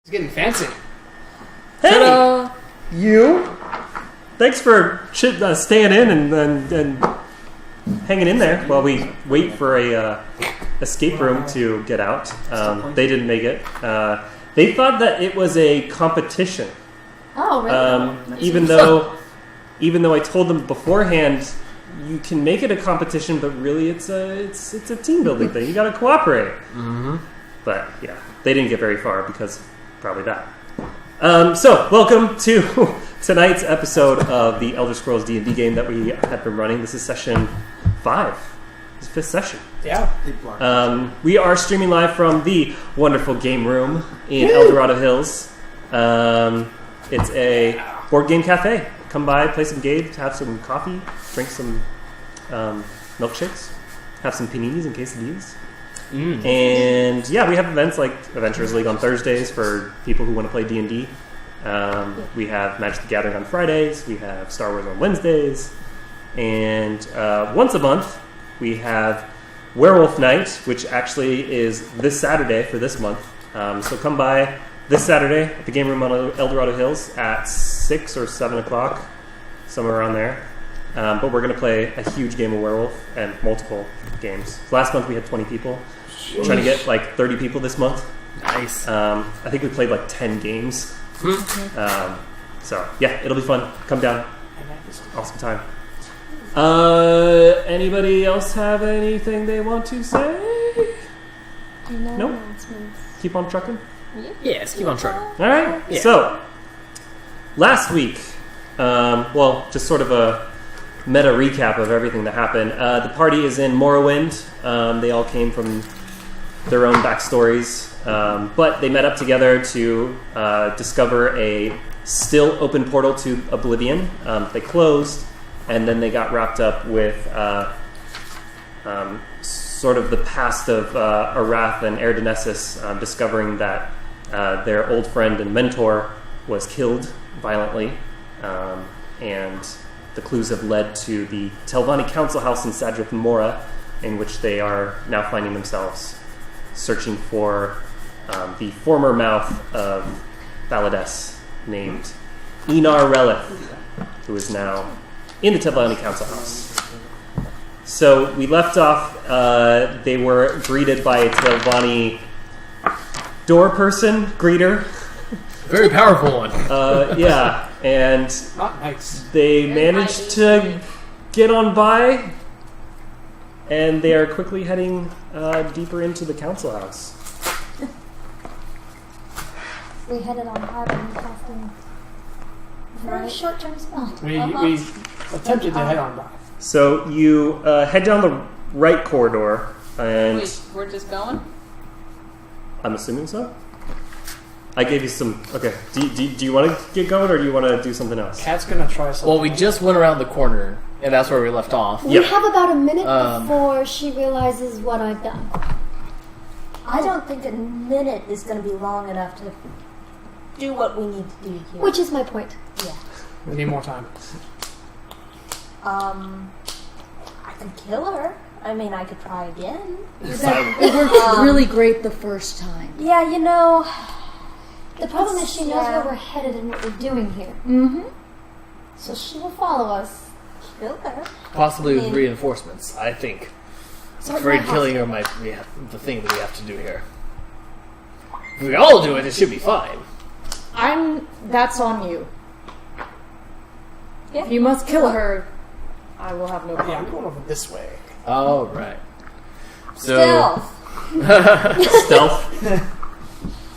It's getting fancy. Hey! Ta-da! You! Thanks for staying in and hanging in there while we wait for a escape room to get out. They didn't make it. They thought that it was a competition. Oh, really? Even though I told them beforehand, you can make it a competition, but really it's a team building thing. You got to cooperate. Mm-hmm. But yeah, they didn't get very far because of probably that. So welcome to tonight's episode of the Elder Scrolls D&D game that we have been running. This is session 5. It's the 5th session. Yeah. We are streaming live from the wonderful game room in El Dorado Hills. It's a board game cafe. Come by, play some games, have some coffee, drink some milkshakes, have some paninis and quesadillas. And yeah, we have events like Adventurers League on Thursdays for people who want to play D&D. We have Magic the Gathering on Fridays. We have Star Wars on Wednesdays. And once a month, we have Werewolf Night, which actually is this Saturday for this month. So come by this Saturday at the game room on El Dorado Hills at 6 or 7 o'clock, somewhere around there. But we're going to play a huge game of Werewolf and multiple games. Last month we had 20 people. We're trying to get like 30 people this month. Nice. I think we played like 10 games. So yeah, it'll be fun. Come down. Awesome time. Anybody else have anything they want to say? Nope. Keep on trucking? Yes, keep on trucking. All right. Yeah. So, last week, just sort of a meta recap of everything that happened. The party is in Morrowind. They all came from their own backstories, but they met up together to discover a still open portal to Oblivion. They closed, and then they got wrapped up with sort of the past of Arath and Erdonesis, discovering that their old friend and mentor was killed violently, and the clues have led to the Telvanni Council House in Sadrith Mora, in which they are now finding themselves searching for the former mouth of Valades named Enar Relith, who is now in the Telvanni Council House. So we left off, they were greeted by a Telvanni door person, greeter. Very powerful one. Yeah, and Not nice. they managed to get on by, and they are quickly heading deeper into the council house. We headed on hard and casting very short-term spell. We attempted to head on by. So you head down the right corridor, and Wait, we're just going? I'm assuming so. I gave you some. Okay, do you want to get going, or do you want to do something else? Cat's gonna try something. Well, we just went around the corner, and that's where we left off. We have about a minute Um, before she realizes what I've done. I don't think a minute is going to be long enough to do what we need to do here. Which is my point. Yeah. We need more time. I could kill her. I mean, I could try again. It worked really great the first time. Yeah, you know. The problem is she knows Yeah. where we're headed and what we're doing here. Mm-hmm. So she will follow us. Kill her. Possibly with I mean- reinforcements, I think. So it Afraid might killing have her might be the thing that we have to do here. If we all do it, it should be fine. That's on you. Yeah. If you must kill her, I will have no Yeah, I'm problem. going over this way. All right. So, Stealth. Stealth.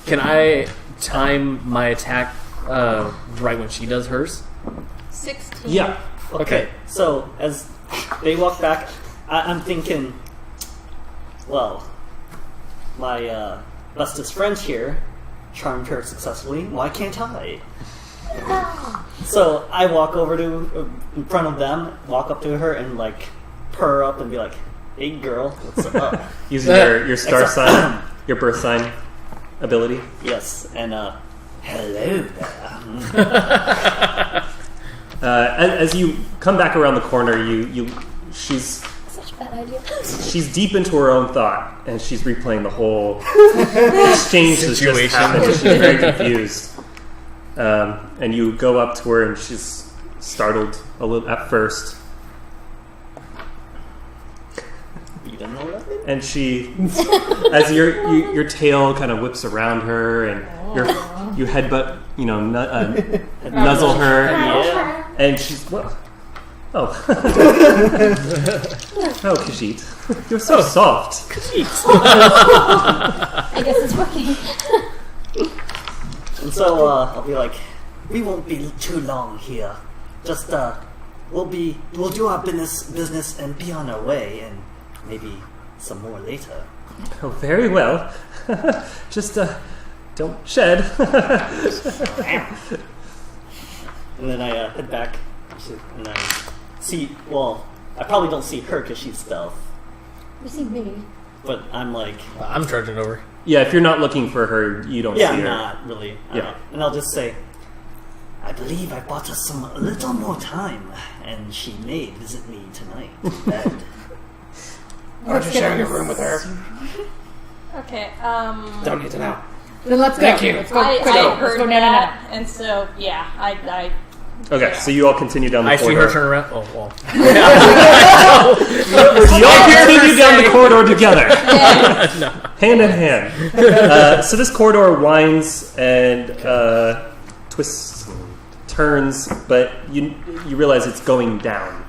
can I time my attack right when she does hers? 16. Yeah. Okay, so as they walk back, I'm thinking, well, my bestest friend here charmed her successfully. Why can't I? So I walk over to in front of them, walk up to her, and like purr up and be like, "Hey, girl, what's up?" Using your star sign, your birth sign ability. Yes, and hello there. As you come back around the corner, she's bad idea. She's deep into her own thought, and she's replaying the whole exchange that's just Situation. happened. She's very confused. And you go up to her, and she's startled a little at first. You don't know that? And she, as your tail kind of whips around her, and you headbutt, nuzzle her, Yeah. and she's well. Oh, oh, Khajiit, you're so soft. I guess it's working. And so I'll be like, we won't be too long here. Just we'll do our business and be on our way, and maybe some more later. Oh, very well. Just don't shed. And then I head back, and I see. Well, I probably don't see her because she's stealth. You see me. But I'm like, I'm charging over. Yeah, if you're not looking for her, you don't yeah, see I'm her. not really. Yeah. And I'll just say, I believe I bought us a little more time, and she may visit me tonight in bed. Aren't you sharing a room with her? Okay. Don't need to know. Then let's go. Thank you. Let's go. I Let's go. heard Let's go. that, and so yeah, I Okay, so you all continue down the I see corridor. her turn around. Oh, well. You all continue down the corridor together, hand in hand. So this corridor winds and twists, turns, but you realize it's going down.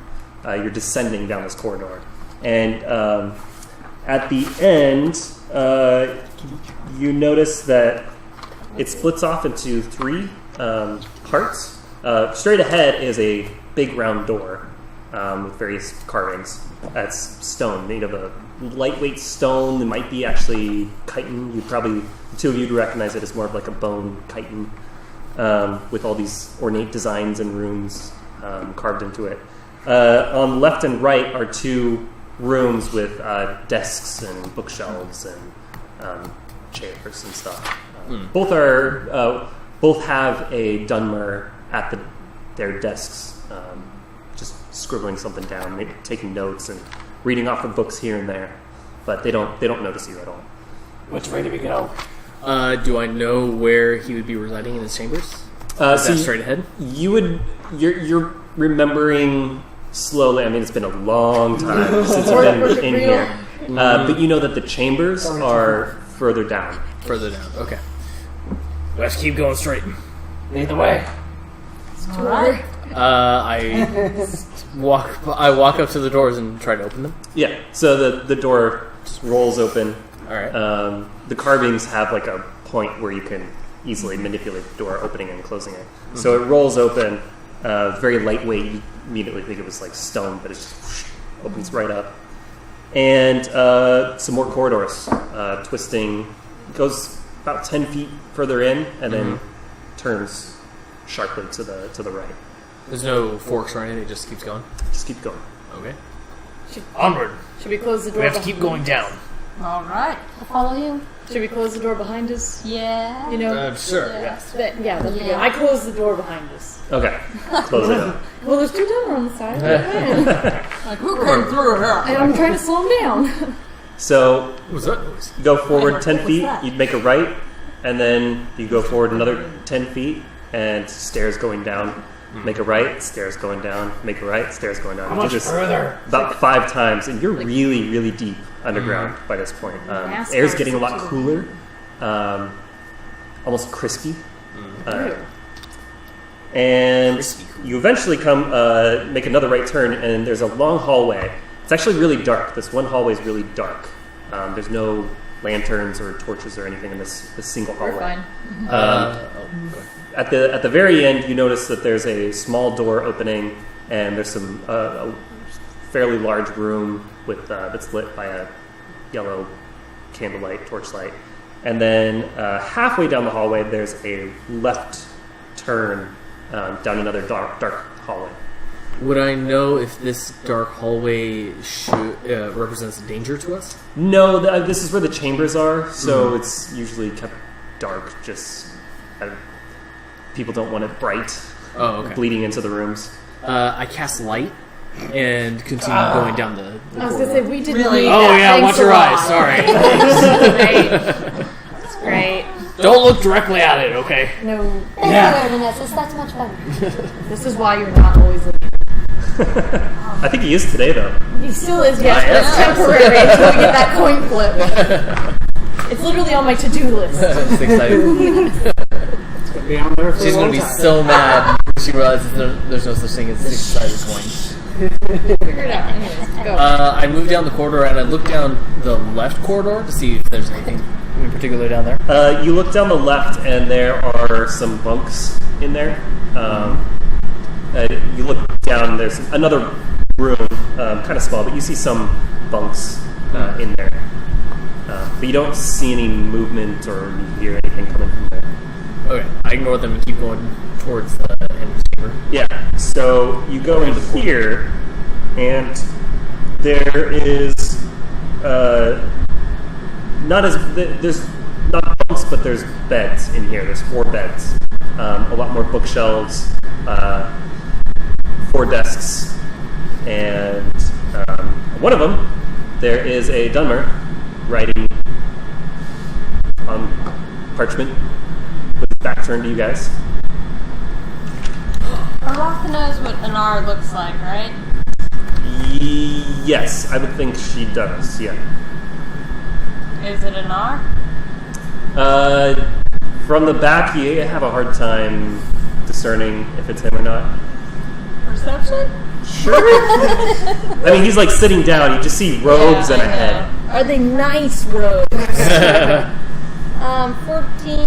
You're descending down this corridor, and at the end, you notice that it splits off into three parts. Straight ahead is a big round door with various carvings. That's stone, made of a lightweight stone that might be actually chitin. The two of you would recognize it as more of like a bone chitin with all these ornate designs and runes carved into it. On left and right are two rooms with desks and bookshelves and chairs and stuff. Both have a Dunmer at their desks, just scribbling something down, maybe taking notes and reading off of books here and there. But they don't notice you at all. Which way do we go? Do I know where he would be residing in his chambers? Is So that straight ahead? You're remembering slowly. I mean, it's been a long time since you've been in here, but you know that the chambers are further down. Further down. Okay. Let's keep going straight. Lead the way. Alright. I walk up to the doors and try to open them. Yeah. So the door just rolls open. All right. The carvings have like a point where you can easily manipulate the door, opening and closing it. So it rolls open. Very lightweight. You immediately think it was like stone, but it just opens right up. And some more corridors, twisting. Goes about 10 feet further in, and then turns sharply to the right. There's no forks or anything. It just keeps going. Just keep going. Okay. Onward. Should we close the door? We have to keep going down. all right. I'll follow you. Should we close the door behind us? Yeah. You know. Sure. Yeah. Yes. Yeah. Let's begin. I close the door behind us. Okay, close it up. Well, there's two down on the side. Like who came through here? I'm trying to slow him down. So What was that noise? you go forward 10 What's feet, that? you'd make a right, and then you go forward another 10 feet, and stairs going down. Make a right, stairs going down. Make a right, stairs going down. How You do much this further? about 5 times, and you're really, really deep underground by this point. Air's getting a lot cooler, almost crispy. And you eventually come, make another right turn, and there's a long hallway. It's actually really dark. This one hallway is really dark. There's no lanterns or torches or anything in this single hallway. We're fine. Go ahead. At the very end, you notice that there's a small door opening, and there's some a fairly large room with that's lit by a yellow candlelight, torchlight. And then halfway down the hallway, there's a left turn down another dark hallway. Would I know if this dark hallway represents danger to us? No, this is where the chambers are, so it's usually kept dark. Just people don't want it bright, Oh, okay. bleeding into the rooms. I cast light and continue going down the I was gonna say we didn't Really? need Oh that. yeah, Thanks watch a your lot. eyes. Sorry. It's great. Don't look directly at it, okay? No, Thank you, Ernesto. That's much better. this is why you're not always looking. I think he is today, though. He still is, yes, but it's Yes. temporary until we get that coin flip. It's literally on my to-do list. It's exciting. Be on there for She's a gonna long be time. so mad when she realizes there's no such thing as six-sided coins. Figure it out. Anyways, go. I moved down the corridor and I looked down the left corridor to see if there's anything in particular down there. You look down the left, and there are some bunks in there. You look down, there's another room, kind of small, but you see some bunks in there. But you don't see any movement or you hear anything coming from there. Okay, I ignore them and keep going towards the end of the chamber. Yeah, so you go in here, and there is there's not bunks, but there's beds in here. There's 4 beds, a lot more bookshelves, 4 desks, and one of them there is a Dunmer writing on parchment with his back turned to you guys. Arlotha knows what Enar looks like, right? Yes, I would think she does, yeah. Is it Enar? From the back, you have a hard time discerning if it's him or not. Perception? Sure. I mean, he's like sitting down. You just see robes and a head. Are they nice robes? 14.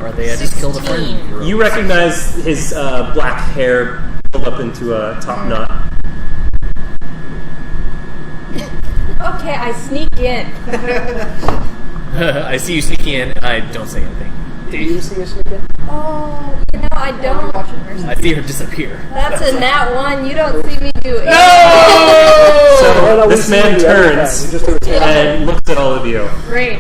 Or they had just killed a friend. You recognize his black hair pulled up into a top knot. Okay, I sneak in. I see you sneaking in. I don't say anything. Do you see us again? Oh, I don't. I see her disappear. That's a nat 1. You don't see me do it. So this man turns and looks at all of you. Great.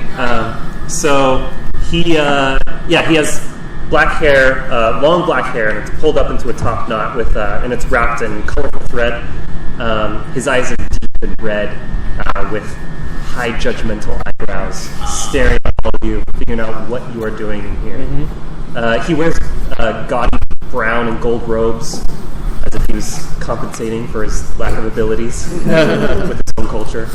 So he has black hair, long black hair, and it's pulled up into a top knot and it's wrapped in colorful thread. His eyes are deep and red, with high judgmental eyebrows, staring at all of you, figuring out what you are doing in here. He wears gaudy brown and gold robes, as if he was compensating for his lack of abilities with his own culture.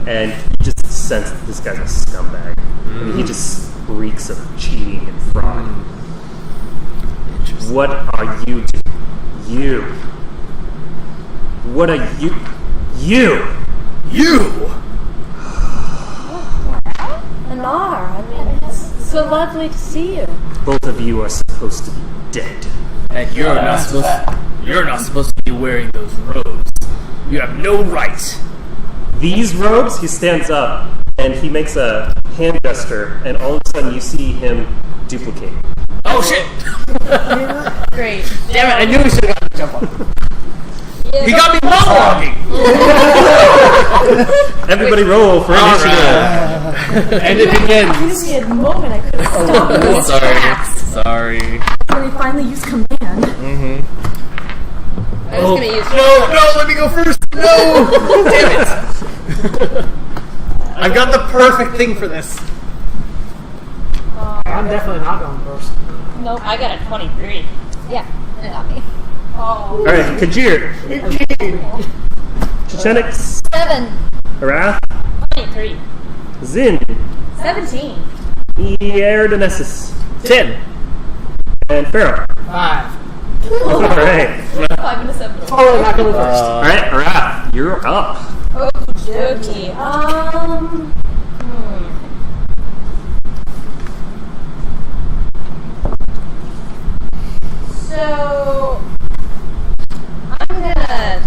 And you just sense that this guy's a scumbag. I mean, he just reeks of cheating and fraud. What are you doing? You. What are you? You! Enar, I mean, it's so lovely to see you. Both of you are supposed to be dead. And you're not supposed to be wearing those robes. You have no right. These robes, he stands up and he makes a hand gesture, and all of a sudden you see him duplicate. Oh shit! Great. Damn it! I knew we should have got the jump on. He got me monologuing. Everybody roll for initiative. And it begins. Give me a moment. I could have stopped those tracks. Sorry. When we finally use command. I was gonna use. No! Let me go first. No! Damn it! I've got the perfect thing for this. I'm definitely not going first. Nope, I got a 23. Yeah, it got me. Oh. Alright, Kajir. Chichenix. 7. Arath. 23. Zin. 17. Erdonesis. 10. And Pharaoh. 5. Alright. 5 and a 7. Totally not going first. Alright, Arath, you're up. Okay. So I'm gonna.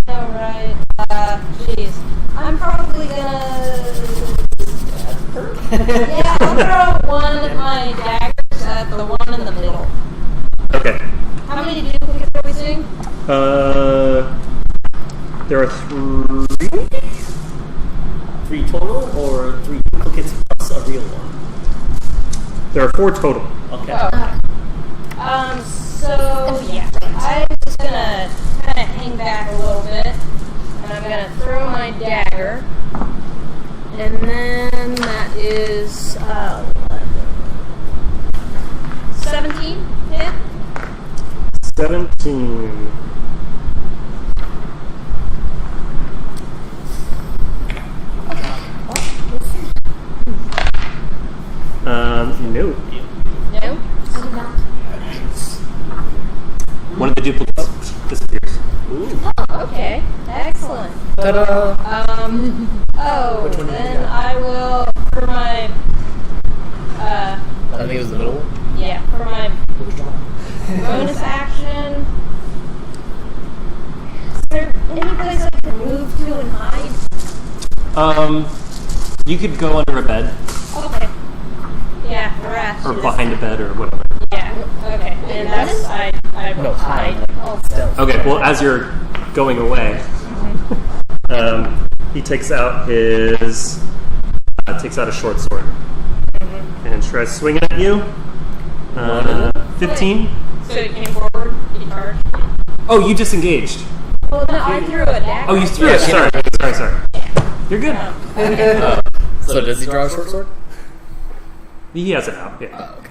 Alright, jeez. I'm probably gonna. Yeah, I'll throw one of my daggers at the one in the middle. Okay. How many duplicates are we seeing? There are 3? 3 total, or 3 duplicates plus a real one? There are 4 total. Okay. So yeah, I'm just gonna kind of hang back a little bit, and I'm gonna throw my dagger, and then that is 17 hit. 17. No. No. I did not. One of the duplicates disappears. Okay. Excellent. Ta-da! Which one did you Then get? I will for my I think it was the middle one. yeah for my bonus action. Is there any place I can move to and hide? You could go under a bed Okay. Yeah, rat. or behind a bed or whatever. Yeah. Okay. And that's I will No, hide. Stealth. Okay, well, as you're going away, he takes out his a short sword and tries swinging at you. 15. So it came forward. He charged. Oh, you disengaged. Well, no, I threw a dagger. Oh, you threw it. Sorry. You're good. So does he draw a short sword? He has it out. Yeah. Okay.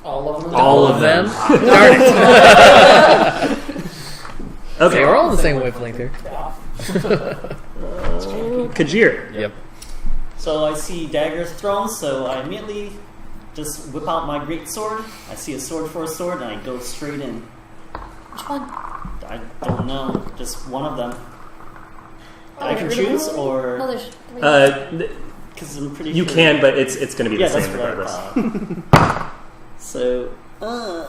All of them? All of them. Darn it. Okay. They were all the same wavelength here. Kajir. Yep. So I see daggers thrown, so I immediately just whip out my great sword. I see a sword for a sword, and I go straight in. Which one? I don't know, just one of them. I can choose, No, or there's 3. because I'm pretty You sure. can, but it's going to be Yeah, the that's same what I regardless. thought. So, a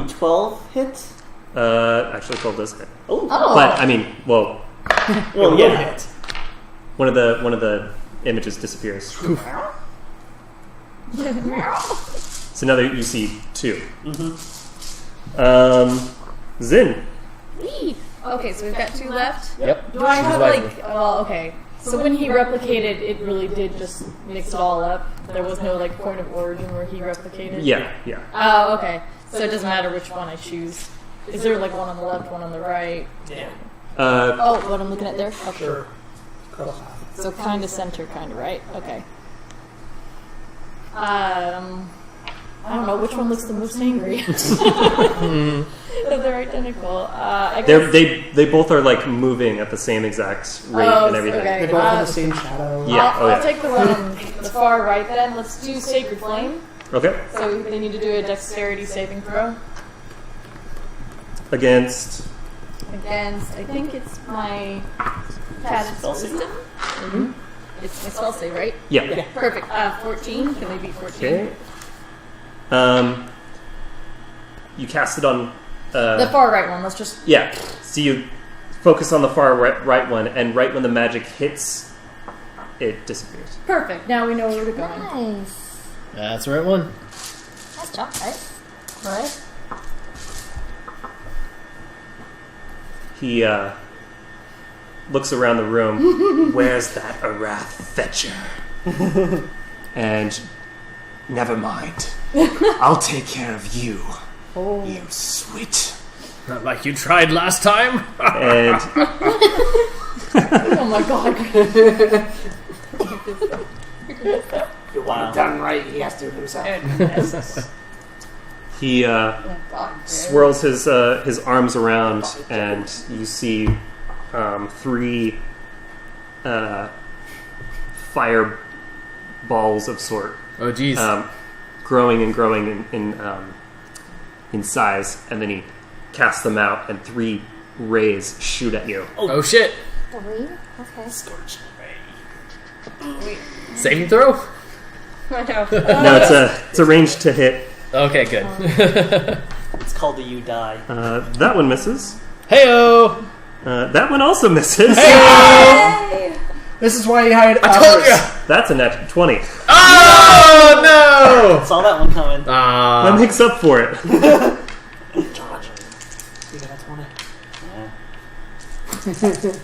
12 hit. Actually, 12 does hit. Oh, But I mean, well, well, yeah. one of the images disappears. So now that you see 2. Zin. Okay, so we've got 2 left. Yep. Do I Choose have wisely. like? Well, okay. So when he replicated, it really did just mix it all up. There was no like point of origin where he replicated. Yeah. Oh, okay. So it doesn't matter which one I choose. Is there like one on the left, one on the right? Yeah. Oh, what I'm looking at there? Okay. Sure. So kind of center, kind of right. Okay. I don't know which one looks the most angry. They're identical. I guess. They both are like moving at the same exact rate and everything. Okay. They both have the same shadow. Yeah. I'll take the one on the far right then. Let's do Sacred Flame. Okay. So they need to do a dexterity saving throw Against. against. I think it's my Padded Spell save? Wisdom. It's my spell save, right? Yeah. Perfect. 14. Can they beat 14? Okay. You cast it on. The far right one. Let's just. Yeah. So you focus on the far right one, and right when the magic hits, it disappears. Perfect. Now we know where to go. Nice. That's the right one. Nice job, guys. Alright. He looks around the room. Where's that Arath fetcher? And never mind. I'll take care of you. You sweet. Not like you tried last time. And Oh my god. You want it done right, he has to do it himself. he swirls his arms around, and you see 3 fire balls of sort. Oh, jeez. Growing and growing in size, and then he casts them out, and 3 rays shoot at you. Oh, shit. 3? Okay. Saving throw? I know. No, it's a range to hit. Okay, good. It's called the You Die. That one misses. Heyo! That one also misses. This is why you hired I told ya! That's a natural 20. Oh, no! Saw that one coming. That makes up for it. George. You got a 20. 20. 20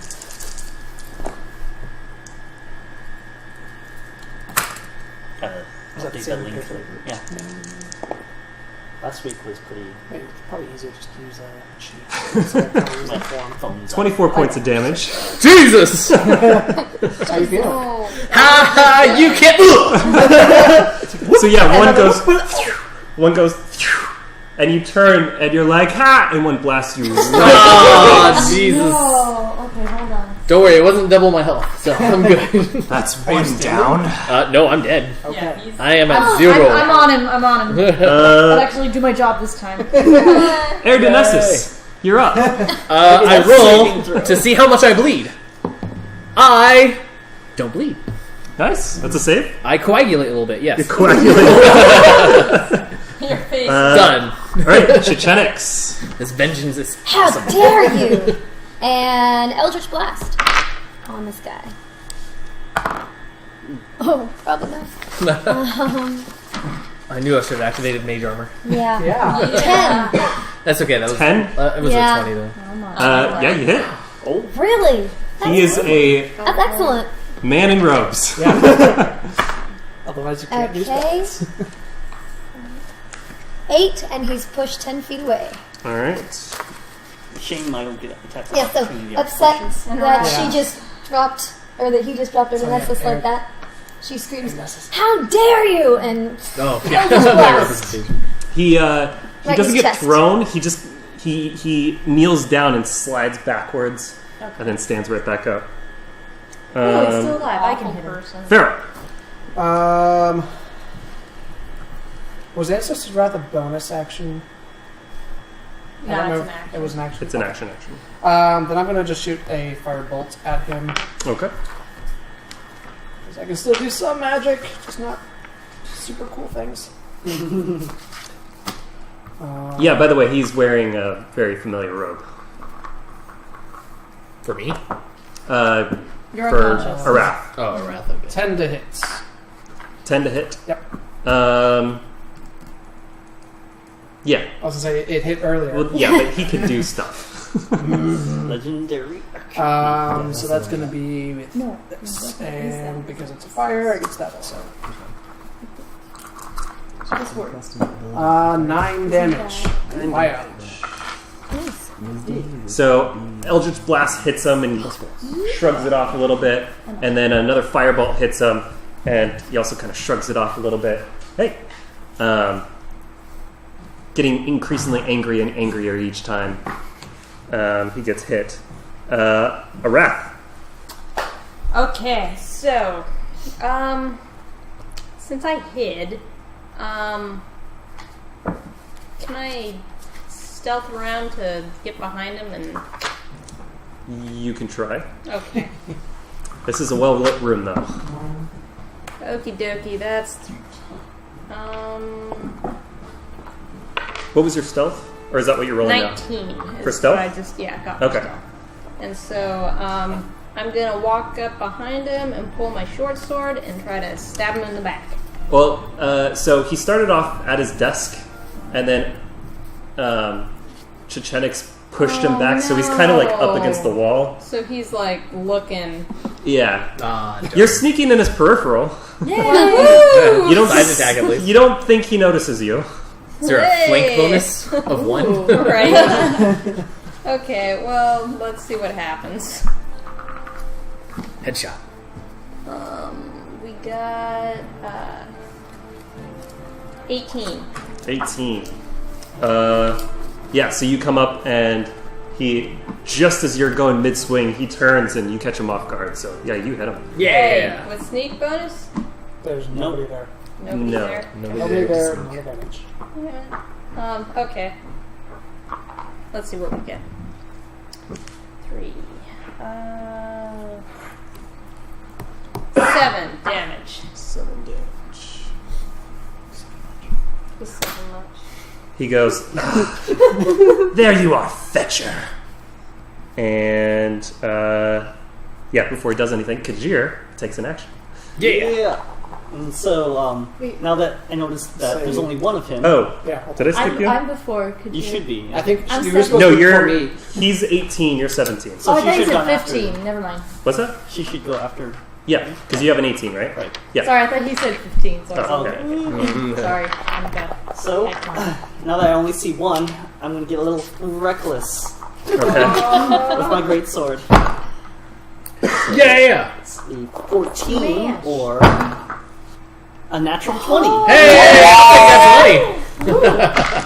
update Same that link. picture. Yeah. Last week was pretty. It's probably easier just to use a cheat. So I probably use that form. Phones. 24 points of damage. Jesus! How you feeling? Oh, Ha ha! You can't. So yeah, one goes, and you turn, and you're like, ha! And one blasts you. Oh, Jesus! Oh, okay, hold on. Don't worry, it wasn't double my health, so I'm good. That's one down. No, I'm dead. Yeah, Okay. he's. I am at 0. I'm on him. I'm on him. I'll actually do my job this time. Erdonessus, you're up. I roll to see how much I bleed. I don't bleed. Nice. That's a save. I coagulate a little bit. Yes. Coagulate. your face. Done. All right, Chichenix. This vengeance is How dare you! And Eldritch Blast on this guy. Oh, probably not. I knew I should have activated mage armor. Yeah. Yeah. 10. That's okay. That was 10? It was Yeah. a 20 though. Yeah, you hit. Really? He is a That's excellent. man in robes. Yeah. Otherwise, you can't use Okay. that. 8, and he's pushed 10 feet away. All right. Shame I don't get attacked. Yeah, so upset that she just dropped, or that he just dropped her to Nessus like that. She screams, "How dare you!" And Oh, yeah. Eldritch My Blast. representation. He Right doesn't in his get chest. thrown. He kneels down and slides backwards, and then stands right back up. Oh, he's still alive. I can hit him. Pharaoh. Was Ancestor's Wrath a bonus action? I No, don't it's know an if action. It was an action. It's an Okay. action. Then I'm gonna just shoot a firebolt at him. Okay. 'Cause I can still do some magic, just not super cool things. Yeah. By the way, he's wearing a very familiar robe. For me? You're For unconscious. Arath. Oh, Wrath. Okay. 10 to hit. 10 to hit. Yep. Yeah. I was gonna say it hit earlier. Well, yeah, but he can do stuff. Legendary. So that's gonna be with this, and because it's a fire, it gets that also. 9 damage. Fire. So Eldritch Blast hits him and he shrugs it off a little bit, and then another firebolt hits him, and he also kind of shrugs it off a little bit. Hey, getting increasingly angry and angrier each time he gets hit. Arath. Okay, so, since I hid, can I stealth around to get behind him and... You can try. Okay. This is a well-lit room, though. Okie dokie, that's... What was your stealth? Or is that what you're rolling now? 19. For is stealth? what I just, got for Okay. stealth. And so, I'm gonna walk up behind him and pull my short sword and try to stab him in the back. Well, so he started off at his desk, and then Chichenix pushed him back, so he's kind of like up against the wall. So he's like looking... Yeah. Darn. You're sneaking in his peripheral. You don't side attack at least. You don't think he notices you. Is there a flank bonus of 1? Right. Okay, well, let's see what happens. Headshot. We got 18. 18. Yeah, so you come up and he, just as you're going mid-swing, he turns and you catch him off guard. So, yeah, you hit him. Yeah. Hey, with sneak bonus? There's nobody there. Nobody No. there. Nobody there, no advantage. Yeah. Okay. Let's see what we get. 3. 7 damage. 7 damage. Is 7 much? He goes, there you are, fetcher. And, yeah, before he does anything, Kajir takes an action. Yeah. And so, now that I noticed that there's only one of him, Oh, Yeah. did I skip you? I'm before. Could you should be. I think I'm you were supposed No, to you're, before me. he's 18, you're 17. So Oh, I she thought you should said have gone after. 15. Never mind. What's that? She should go after. Yeah, because you have an 18, right? Right. Yeah. Sorry, I thought he said 15. So I was Oh, like, okay. sorry. I'm bad. So, now that I only see one, I'm going to get a little reckless Okay. with my greatsword. Yeah. It's a 14 or a natural 20. Hey, that's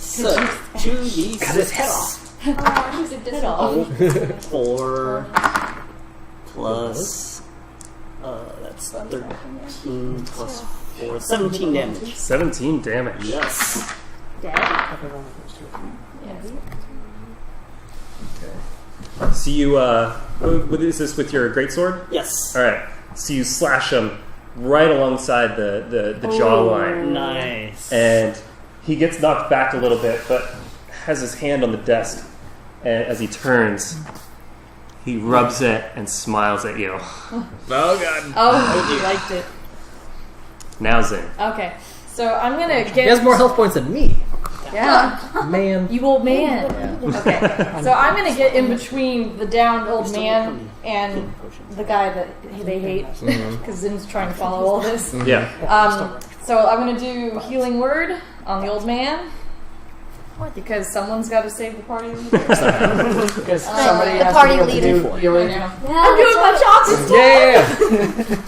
So, 2d6. Cut his head off. Oh, 4 plus... that's 13 plus 4. 17 damage. 17 damage. Yes. So you, what is this with your greatsword? Yes. Alright. So you slash him right alongside the jawline. Nice. And he gets knocked back a little bit, but has his hand on the desk. And as he turns, he rubs it and smiles at you. Oh, God. Oh, you liked it. Now Zin. Okay. So I'm going to He get... has more health points than me. Yeah. Man. You old man. Okay. So I'm going to get in between the downed old man and the guy that they hate. Because Zin's trying to follow all this. Yeah. So I'm going to do Healing Word on the old man. Because someone's got to save the party. Because somebody the has party to be able leader. to do healing. Yeah, I'm doing my chocolates. Yeah.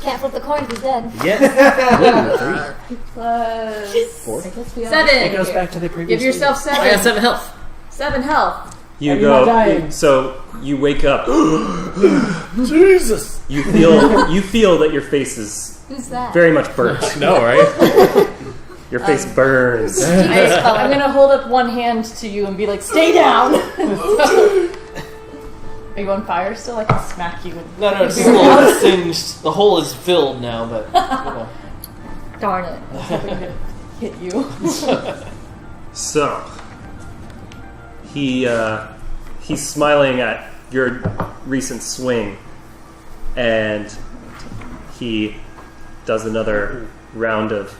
Can't flip the coin if he's dead. Yeah. Plus 4. 7. It goes back to the previous. Give yourself I got 7. 7 health. 7 health. You And you're not go. dying. So you wake up. Jesus. You feel that your face is Who's that? very much burnt. No, right? Your face burns. I'm going to hold up one hand to you and be like, stay down. Are you on fire still? I can smack you. No, it's still singed. The hole is filled now, but, you know. Darn it. I was hoping to hit you. So he's smiling at your recent swing, and he does another round of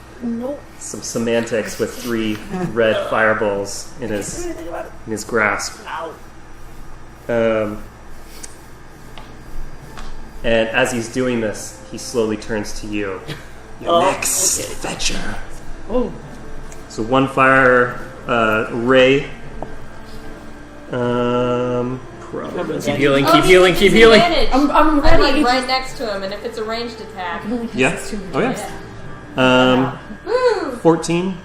some semantics with 3 red fireballs in his grasp. And as he's doing this, he slowly turns to you. Your next fetcher. Oh. So 1 fire ray. Probably. Keep healing, keep healing, keep healing. I'm I'm ready. like right next to him, and if it's a ranged attack, Yeah. Oh yeah. 14.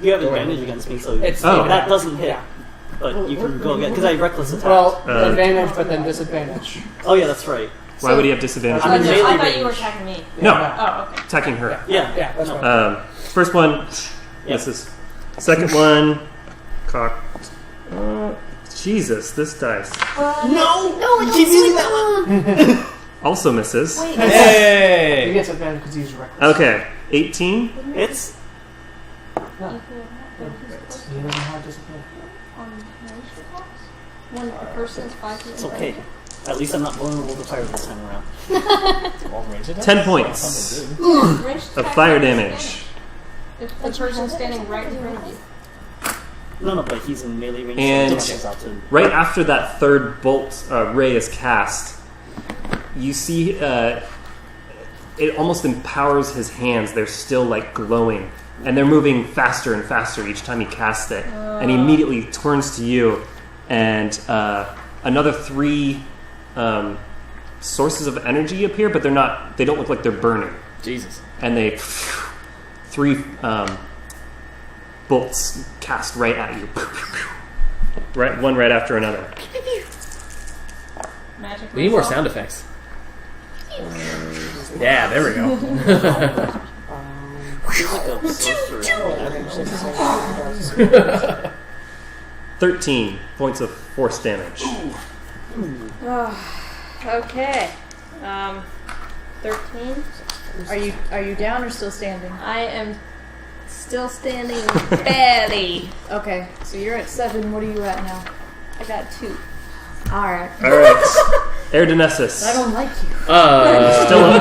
You have advantage against me, so It's- that doesn't hit. But you can go again, because I reckless attack. Well, advantage, but then disadvantage. Oh yeah, that's right. Why would he have disadvantage? I'm in melee I thought you were range. attacking me. No, Oh, okay. attacking her. Yeah. Yeah, that's right. First one misses. Second one cocked. Jesus, this dice No, No, keep using that one. also misses. He Hey! gets advantage because he's reckless. Okay, 18. It's He doesn't have discipline. When a person is 5 feet it's okay. At least I'm not vulnerable to fire this time around. 10 points of fire damage. If the person's standing right in front of you. No, but he's in melee range. And so it goes out to right after that third bolt ray is cast, you see it almost empowers his hands. They're still like glowing, and they're moving faster and faster each time he casts it. And he immediately turns to you, and another 3 sources of energy appear, but they don't look like they're burning. Jesus. And they 3 bolts cast right at you. Right, one right after another. Magic. We need more sound effects. Yeah, there we go. he's like a sorcerer. 13 points of force damage. Okay. 13. Are you down or still standing? I am still standing barely. Okay. So you're at 7. What are you at now? I got 2. Alright. Alright. Erdonesis. I don't like you.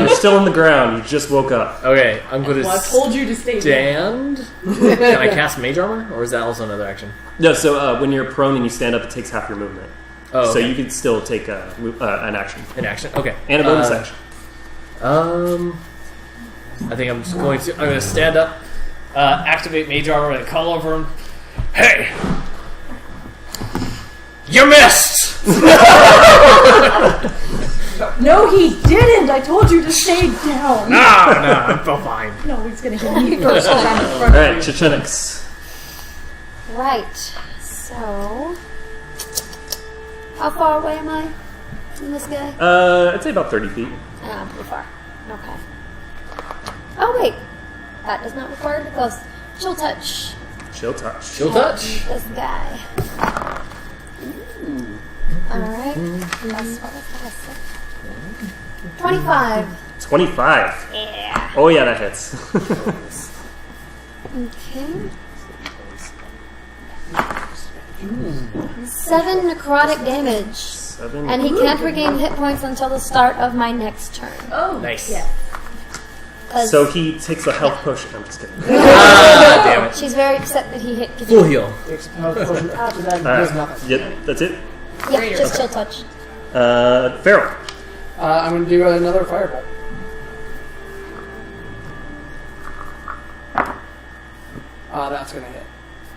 You're still on the ground. You just woke up. Okay, I'm going Well, I told you to stay down. stand. Can I cast Mage Armor, or is that also another action? No, so when you're prone and you stand up, it takes half your movement. Oh, So okay. you can still take an action. An action. Okay. And a bonus action. I think I'm just going to. I'm going to stand up, activate Mage Armor, and call over him. Hey, you missed. No, he didn't. I told you to stay down. No, I'm fine. No, he's gonna hit me first. I'm in front All right, Chichenix. Right. So, how far away am I from this guy? I'd say about 30 feet. Ah, pretty far. Okay. Oh wait, that does not require because chill touch. Chill touch. Chill touch. This guy. All right. That's what I said. 25. 25. Yeah. Oh yeah, that hits. Okay. 7 necrotic damage. 7. And he can't regain hit points until the start of my next turn. Oh, Nice. Yeah. So he takes a health potion. I'm just kidding. Damn it. She's very upset that he hit. Full heal. Takes a health potion after that, he does nothing. Yep, that's it. Yep, just chill touch. Feral. I'm going to do another firebolt. That's going to hit.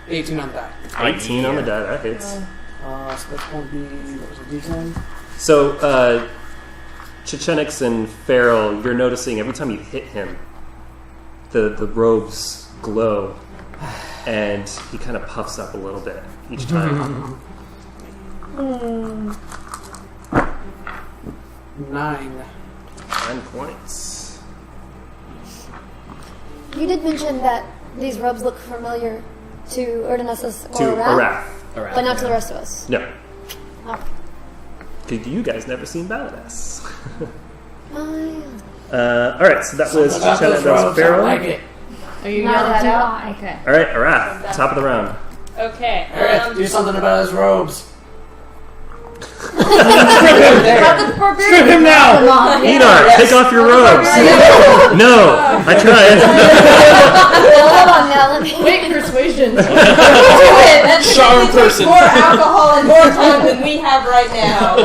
18 on the die. 18 on the die. That hits. So that's going to be, what was it, D10? So, Chichenix and Feral, you're noticing every time you hit him, the robes glow, and he kind of puffs up a little bit each time. 9. 9 points. You did mention that these robes look familiar to Erdenessus or To Arath, Arath. but not to the rest of us. No. Oh. You guys never seen Baliness. Oh, Alright, so that was Chichenix, that was Feral. it. Are you Neither yelling that do out? I. Okay. Alright, Arath, top of the round. Okay. Eric, do something about his robes. Strip him now! Enar, take off your robes! No! I tried. Hold on now. Let me. Wait, persuasion. Charm person. More alcohol and more time than we have right now.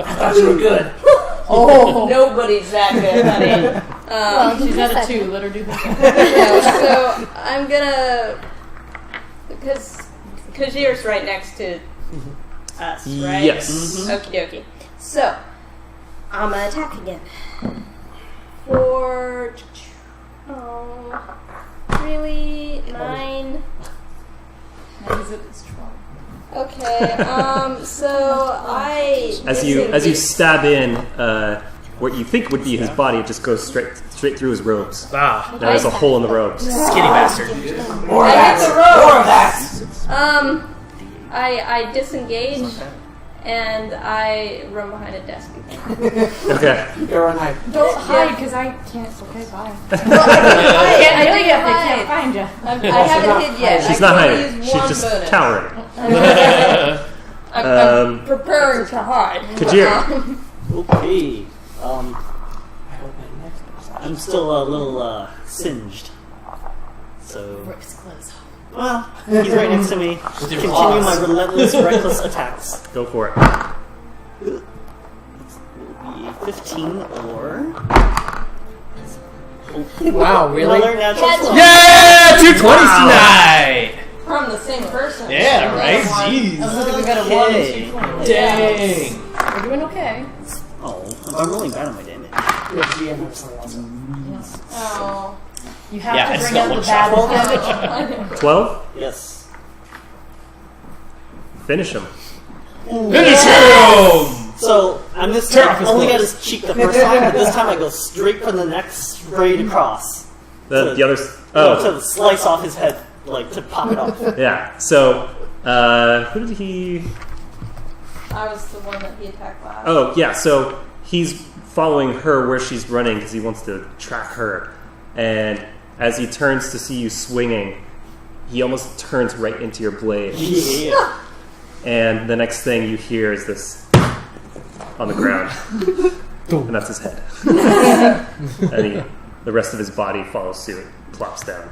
I thought you were good. Oh. Nobody's that good, honey. Well, She's just at a 2. second. Let her do that. So I'm gonna, because Kajir's right next to us, right? Yes. Okie dokie. So I'm gonna attack again. For really 9. It's 12. Okay. So I As you stab in what you think would be his body, it just goes straight through his robes. Ah, Now there's a hole in the robes. skinny bastard. More of I that. hit the More of that. I disengage and I run behind a desk. Okay. Go on high. Don't hide, because I can't. Okay, bye. I I know you have to can't find you. I haven't hid yet. She's I not can only hiding. use She's one just bonus. cowering. I'm preparing to hide. Kajir. Okay. I'm still a little singed. So. Well, he's right next to me. Continue my relentless, reckless attacks. Go for it. It will be 15 or. Wow, really? Another natural 20. Yeah, 220s tonight. From the same person. Yeah, right. That's why. Jeez. I was looking, we got a 1 Okay. and 220. Dang. We're doing okay. Oh, I'm rolling bad on my damage. Yeah, GM has something else. Oh. You have Yeah, I to just bring got out the one bad shot. damage. 12? Yes. Finish him. Finish him. So I'm this Tear off his only got clothes. his cheek the first time, but this time I go straight from the neck, straight across. The others. To slice off his head, like to pop it off. Yeah. So, who did he? I was the one that he attacked last. Oh, yeah. So he's following her where she's running because he wants to track her. And as he turns to see you swinging, he almost turns right into your blade. Yeah. And the next thing you hear is this on the ground. And that's his head. And the rest of his body follows suit, plops down.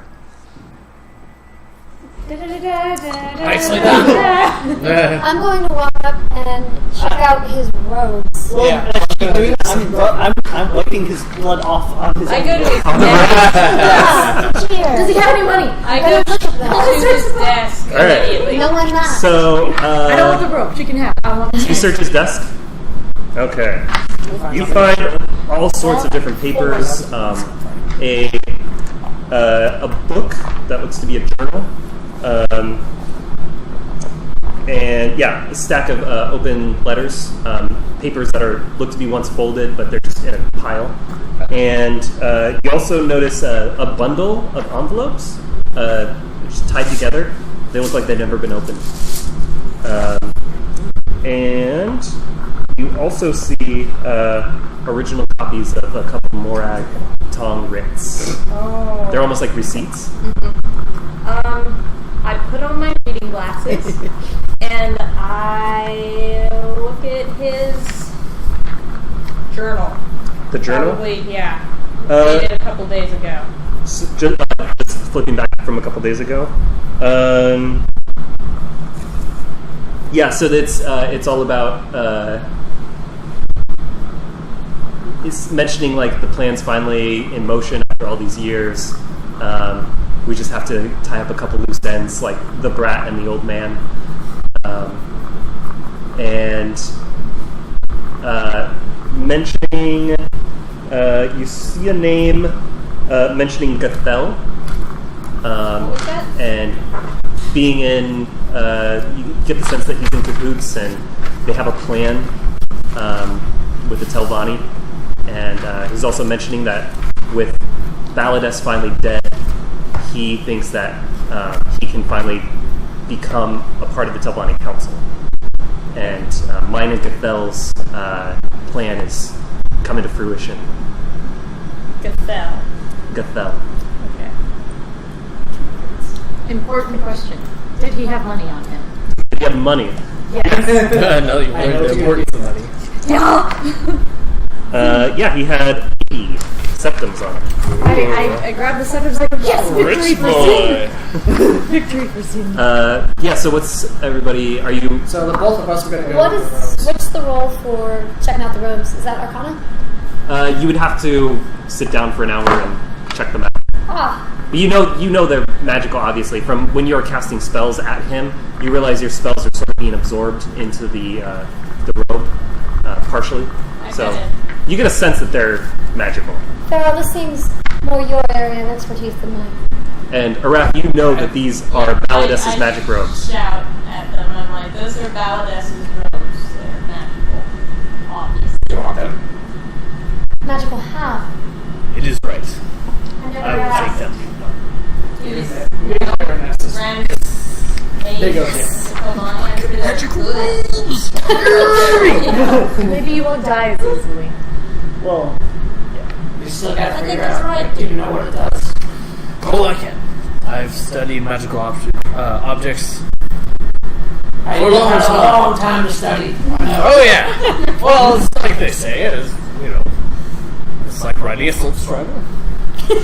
Nicely done. I'm going to walk up and check out his robes. Well, Yeah. I I'm wiping his blood off on his. I go to his desk. Does he have any money? I go to his desk All right. immediately. No one not. So I don't want the rope. She can have. I want. you search his desk. Okay. You find all sorts of different papers. A book that looks to be a journal. And yeah, a stack of open letters, papers that look to be once folded, but they're just in a pile. And you also notice a bundle of envelopes, just tied together. They look like they've never been opened. And you also see original copies of a couple Morag Tong writs. Oh. They're almost like receipts. I put on my reading glasses and I look at his journal. The journal? Probably, yeah. Dated a couple days ago. Just flipping back from a couple days ago. Yeah, so it's all about it's mentioning like the plan's finally in motion after all these years. We just have to tie up a couple loose ends, like the brat and the old man. And mentioning, you see a name mentioning Gathel. What was that? And being in, you get the sense that he's in cahoots and they have a plan with the Telvanni. And he's also mentioning that with Balades finally dead, he thinks that he can finally become a part of the Telvanni Council. And mine and Gathel's plan is coming to fruition. Gathel. Gathel. Okay. Important question. Did he have money on him? Did he have money? Yes. No, you learned the importance of money. Yeah. Yeah, he had 80 septums on him. I grabbed the scepter. I was like, yes, victory for Sin. Victory for Sin. Yeah, so what's everybody, are you... So the both of us are going to go. What's the role for checking out the robes? Is that Arcana? You would have to sit down for an hour and check them out. Ah. But you know they're magical, obviously. From when you're casting spells at him, you realize your spells are sort of being absorbed into the robe, partially. So you get a sense that they're magical. Farrell, this seems more your area of expertise than mine. And Arath, you know that these are Balades' magic robes. Shout at them. I'm like, those are Balades' robes. They're magical, obviously. Magical how? It is right. I never I will asked. take them. There you go. Maybe you won't die as easily. Well, You still got to I think figure that's out. right. Do you know what it does? Oh, I can. I've studied magical objects. I For a long had a time. long time to study. Oh yeah. Well, it's like they say. It's, it's like riding a soul strider. You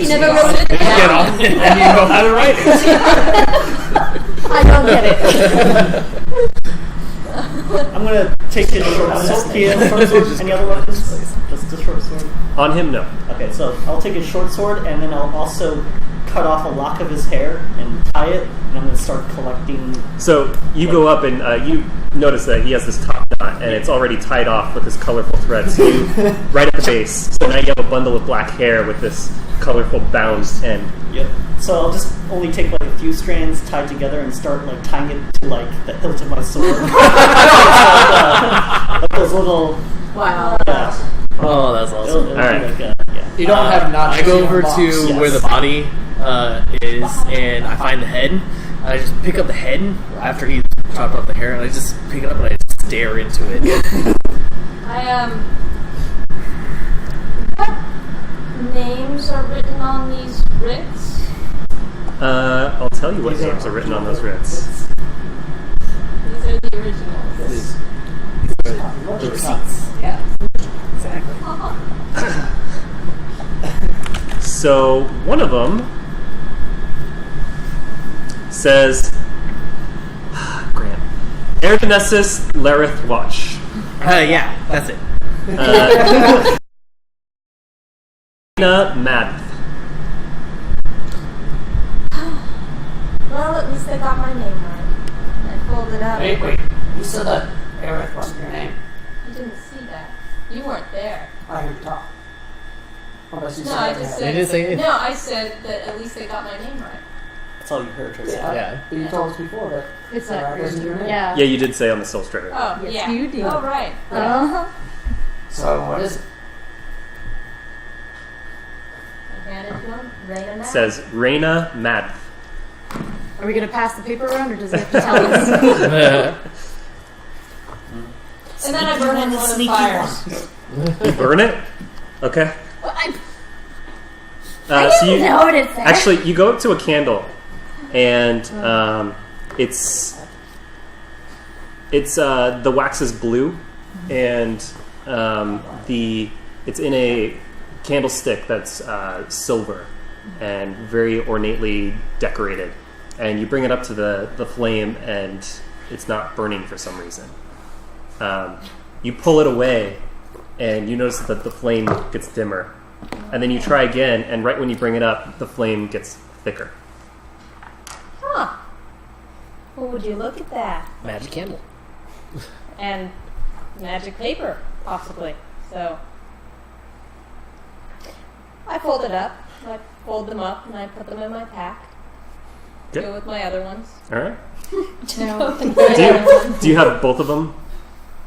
never wrote it You get down. on it and you know how to write it. I don't get it. I'm gonna take his short sword. Do you have a short sword? Any other weapons? Just a short sword. On him, no. Okay, so I'll take his short sword and then I'll also cut off a lock of his hair and tie it, and I'm gonna start collecting. So you go up and you notice that he has this top knot, and it's already tied off with this colorful thread. So you, right at the base. So now you have a bundle of black hair with this colorful bound end. Yep. So I'll just only take like a few strands tied together and start like tying it to like the hilt of my sword. Like those little. Wow. Yeah. Oh, that's awesome. It'll be Alright. like yeah. You don't have knots. I go over box. to Yes. where the body is, and I find the head. I just pick up the head after he chopped off the hair, and I just pick it up and I just stare into it. What names are written on these writs? I'll tell you what names are written on those writs. These are the originals. The receipts. Yeah. So one of them says, Grant, Erdonesis Lareth Watch. Yeah, that's it. Mad. Well, at least I got my name right. I pulled it up. Wait. You said that Aerith wasn't your name. You didn't see that. You weren't there. I heard you talk. Unless you No, said I that just in your head. said. No, I said that at least they got my name right. That's all you heard her say. Yeah. But you told us before that It's that wasn't your name. Yeah. Yeah, you did say on the Silstrator. Oh, Yes, yeah. you did. Oh, right. So what is it? I handed to him. Raina It Mad. says Raina Mad. Are we going to pass the paper around, or does it have to tell us? And then I burn in one of the fires. You burn it? Okay. I So didn't you notice that. actually you go up to a candle, and it's the wax is blue, and it's in a candlestick that's silver and very ornately decorated. And you bring it up to the flame, and it's not burning for some reason. You pull it away, and you notice that the flame gets dimmer. And then you try again, and right when you bring it up, the flame gets thicker. Huh. Well, would you look at that? Magic candle. And magic paper, possibly. So I fold it up. I fold them up, and I put them in my pack. Good. Go with my other ones. All right. No. Do you have both of them?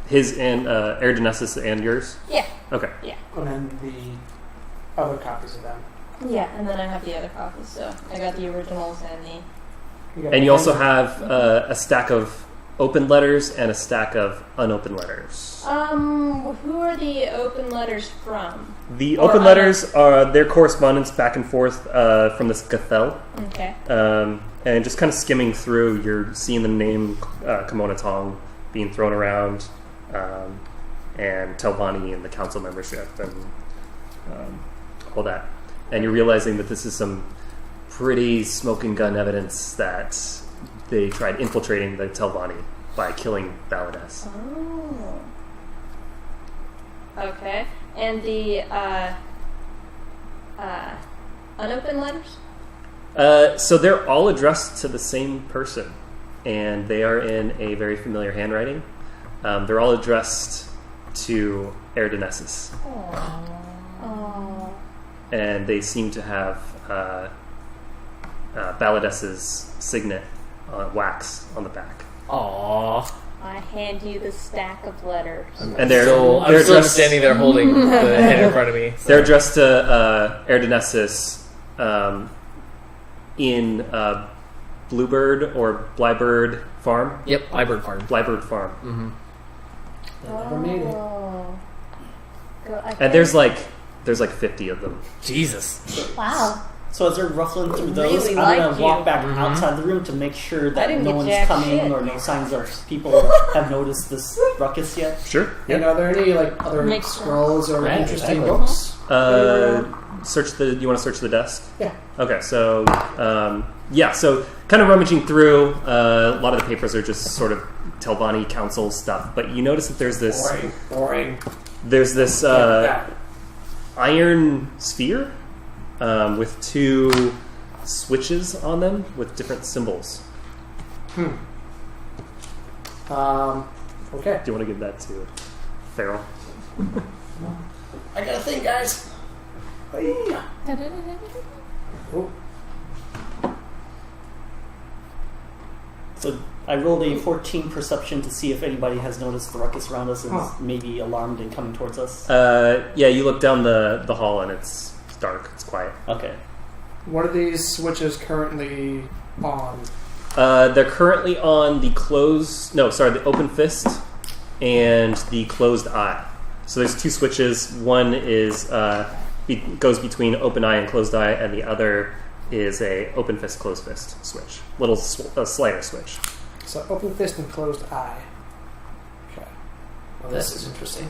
His and Erdonessus and yours? Yeah. Okay. And then the other copies of them. Yeah, and then I have the other copies. So I got the originals and the. And you also have a stack of open letters and a stack of unopened letters. Who are the open letters from? The Or open letters are their correspondence back and forth from this Cathel. Okay. And just kind of skimming through, you're seeing the name Kimona Tong being thrown around, and Telvani and the council membership and all that. And you're realizing that this is some pretty smoking gun evidence that they tried infiltrating the Telvani by killing Balinest. Oh. Okay. And the unopened letters? So they're all addressed to the same person, and they are in a very familiar handwriting. They're all addressed to Erdonessus. Oh. And they seem to have Baladess's signet wax on the back. Aww. I hand you the stack of letters. And they're I'm still addressed, standing there holding the head in front of me. They're addressed to Erdonessus in Bluebird or Blybird Farm. Yep, Blybird Farm. Blybird Farm. Mm-hmm. They never made it. And there's like 50 of them. Jesus. Wow. So as they're ruffling through those, Really I'm going like to walk you. back outside the room to make sure that didn't no get one's jack coming shit. or no signs of people have noticed this ruckus yet. Sure. And are there any other Makes scrolls or Right, interesting exactly. books? You want to search the desk? Yeah. Okay, so so kind of rummaging through, a lot of the papers are just sort of Telvani Council stuff, but you notice that there's this Boring. there's this iron sphere with two switches on them with different symbols. Okay. Do you want to give that to Farrell? I got a thing, guys. Oh. So I rolled a 14 perception to see if anybody has noticed the ruckus around us and is maybe alarmed and coming towards us. You look down the hall and it's dark. It's quiet. Okay. What are these switches currently on? They're currently on the the open fist and the closed eye. So there's two switches. One is goes between open eye and closed eye, and the other is a open fist, closed fist switch. Little slider switch. So open fist and closed eye. Okay. Well, this is interesting.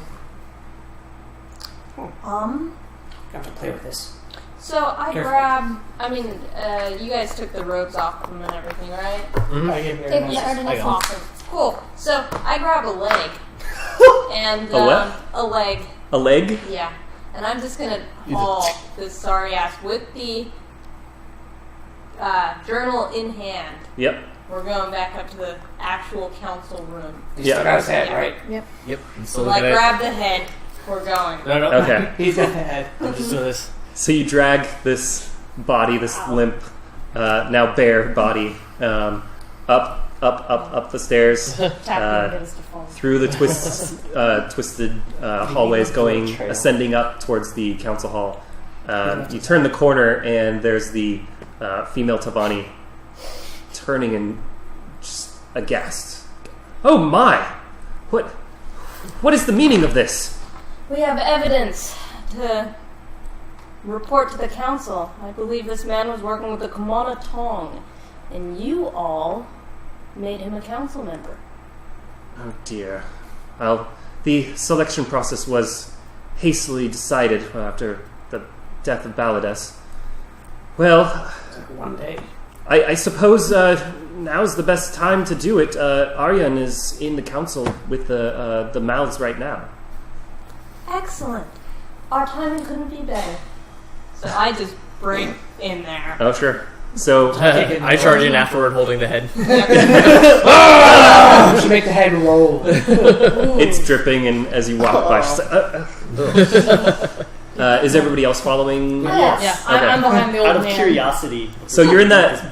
Um, Got to play with this. So I Careful. grab. You guys took the robes off them and everything, right? Mm-hmm. I gave Take the Erdonessus. Erdonessus. Awesome. Cool. So I grab a leg and A what? a leg. A leg? Yeah. And I'm just gonna haul this sorry ass with the journal in hand. Yep. We're going back up to the actual council room. He's still got his head, Yeah. right? Yep. I'm So still like, looking at grab the head. We're going. it. No. Okay. He's got the head. I'm just doing this. So you drag this body, this limp, now bare body, up the stairs, through the twisted hallways, ascending up towards the council hall. You turn the corner, and there's the female Tavani turning and just aghast. Oh my! What is the meaning of this? We have evidence to report to the council. I believe this man was working with the Kumana Tong, and you all made him a council member. Oh dear. Well, the selection process was hastily decided after the death of Balades. Well, One day. I suppose now's the best time to do it. Aryan is in the council with the mouths right now. Excellent. Our timing couldn't be better. So I just break in there. Oh, sure. So I charge in afterward holding the head. You should make the head roll. it's dripping, and as you walk by, she's like, is everybody else following? Yes. Yeah, Okay. I'm behind the old Out of man. curiosity. So you're in that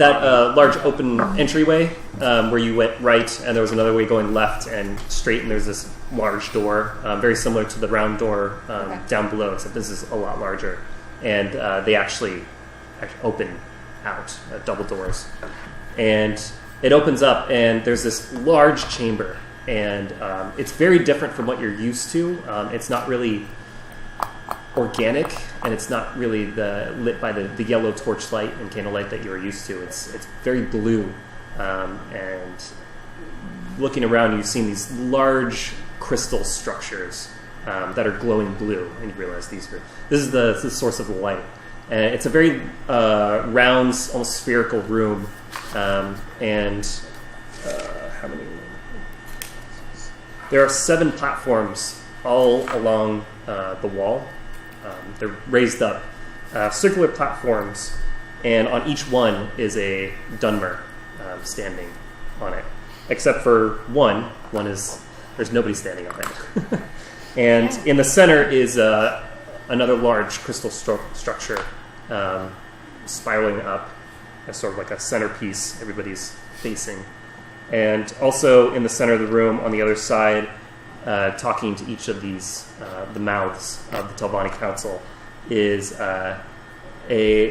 large open entryway where you went right, and there was another way going left and straight, and there's this large door, very similar to the round door down below, except this is a lot larger. And they actually open out, double doors. And it opens up, and there's this large chamber, and it's very different from what you're used to. It's not really organic, and it's not really lit by the yellow torchlight and candlelight that you're used to. It's very blue, and looking around, you've seen these large crystal structures that are glowing blue, and you realize this is the source of the light. And it's a very round, almost spherical room, and how many? There are 7 platforms all along the wall. They're raised up, circular platforms, and on each one is a Dunmer standing on it, except for one. One is there's nobody standing on it, and in the center is another large crystal structure spiraling up as sort of like a centerpiece everybody's facing. And also in the center of the room on the other side, talking to each of these, the mouths of the Telvanni Council, is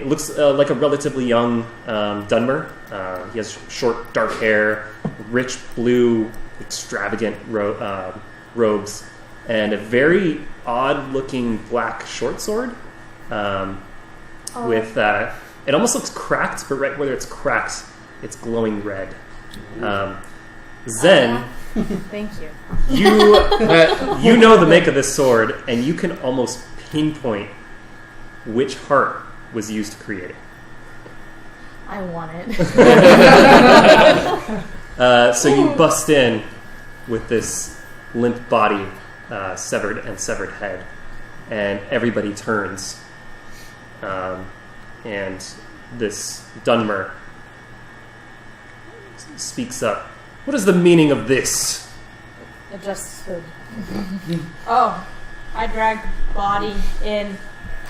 looks like a relatively young Dunmer. He has short, dark hair, rich blue, extravagant robes, and a very odd-looking black short sword. With it almost looks cracked, but right where it's cracked, it's glowing red. Zen, Thank you. you know the make of this sword, and you can almost pinpoint which heart was used to create it. I want it. So you bust in with this limp body, severed head, and everybody turns. And this Dunmer speaks up. What is the meaning of this? Adjust hood. Oh, I drag the body in,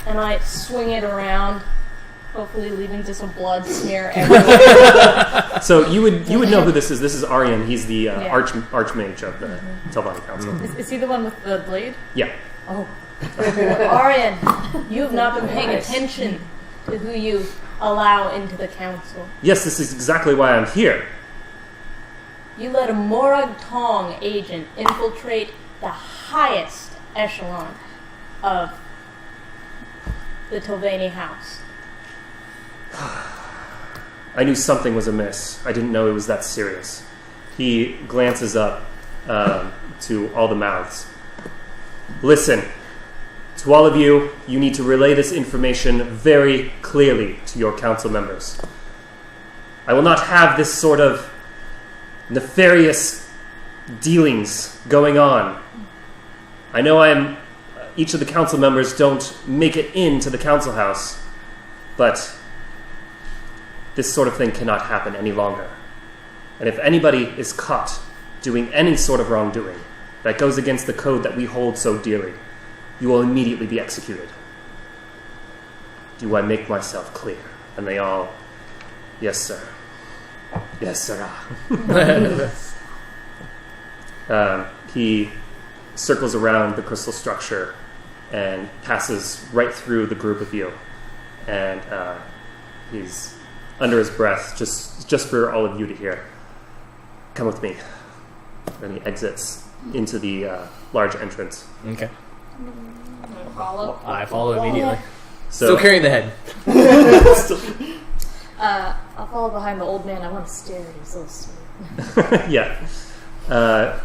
and I swing it around, hopefully leaving just a blood smear everywhere. So you would know who this is. This is Aryan. He's the archmage of the Telvanni Council. Is he the one with the blade? Yeah. Oh. Arian, you have not been paying attention to who you allow into the council. Yes, this is exactly why I'm here. You let a Morag Tong agent infiltrate the highest echelon of the Telvanni house. I knew something was amiss. I didn't know it was that serious. He glances up to all the mouths. Listen, to all of you, you need to relay this information very clearly to your council members. I will not have this sort of nefarious dealings going on I know each of the council members don't make it into the council house, but this sort of thing cannot happen any longer. And if anybody is caught doing any sort of wrongdoing that goes against the code that we hold so dearly, you will immediately be executed. Do I make myself clear? And they all, yes, sir. Yes, sir. He circles around the crystal structure and passes right through the group of you. And he's under his breath, just for all of you to hear. Come with me. And he exits into the large entrance. Okay. Follow. I follow immediately. So, Still carrying the head. I'll follow behind the old man. I want to stare at his little sweet. yeah.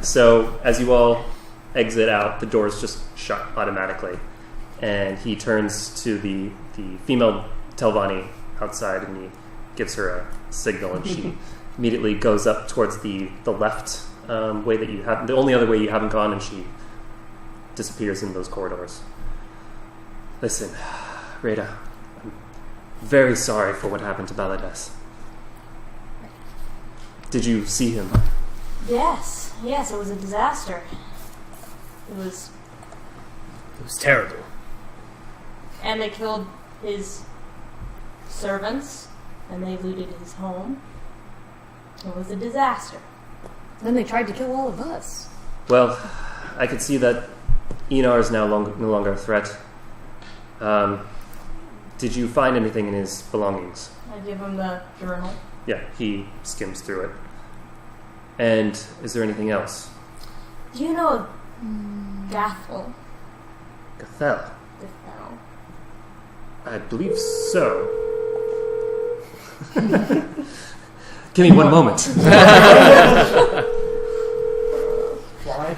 So as you all exit out, the doors just shut automatically. And he turns to the female Telvanni outside and he gives her a signal, and she immediately goes up towards the left way that you have, the only other way you haven't gone, and she disappears in those corridors. Listen, Rada, I'm very sorry for what happened to Balades. Did you see him? Yes, it was a disaster. It was terrible. And they killed his servants, and they looted his home. It was a disaster. Then they tried to kill all of us. Well, I could see that Enar is now no longer a threat. Did you find anything in his belongings? I give him the journal. Yeah, he skims through it. And is there anything else? Do you know Gathel? Gathel? Gathel. I believe so. Give me 1 moment.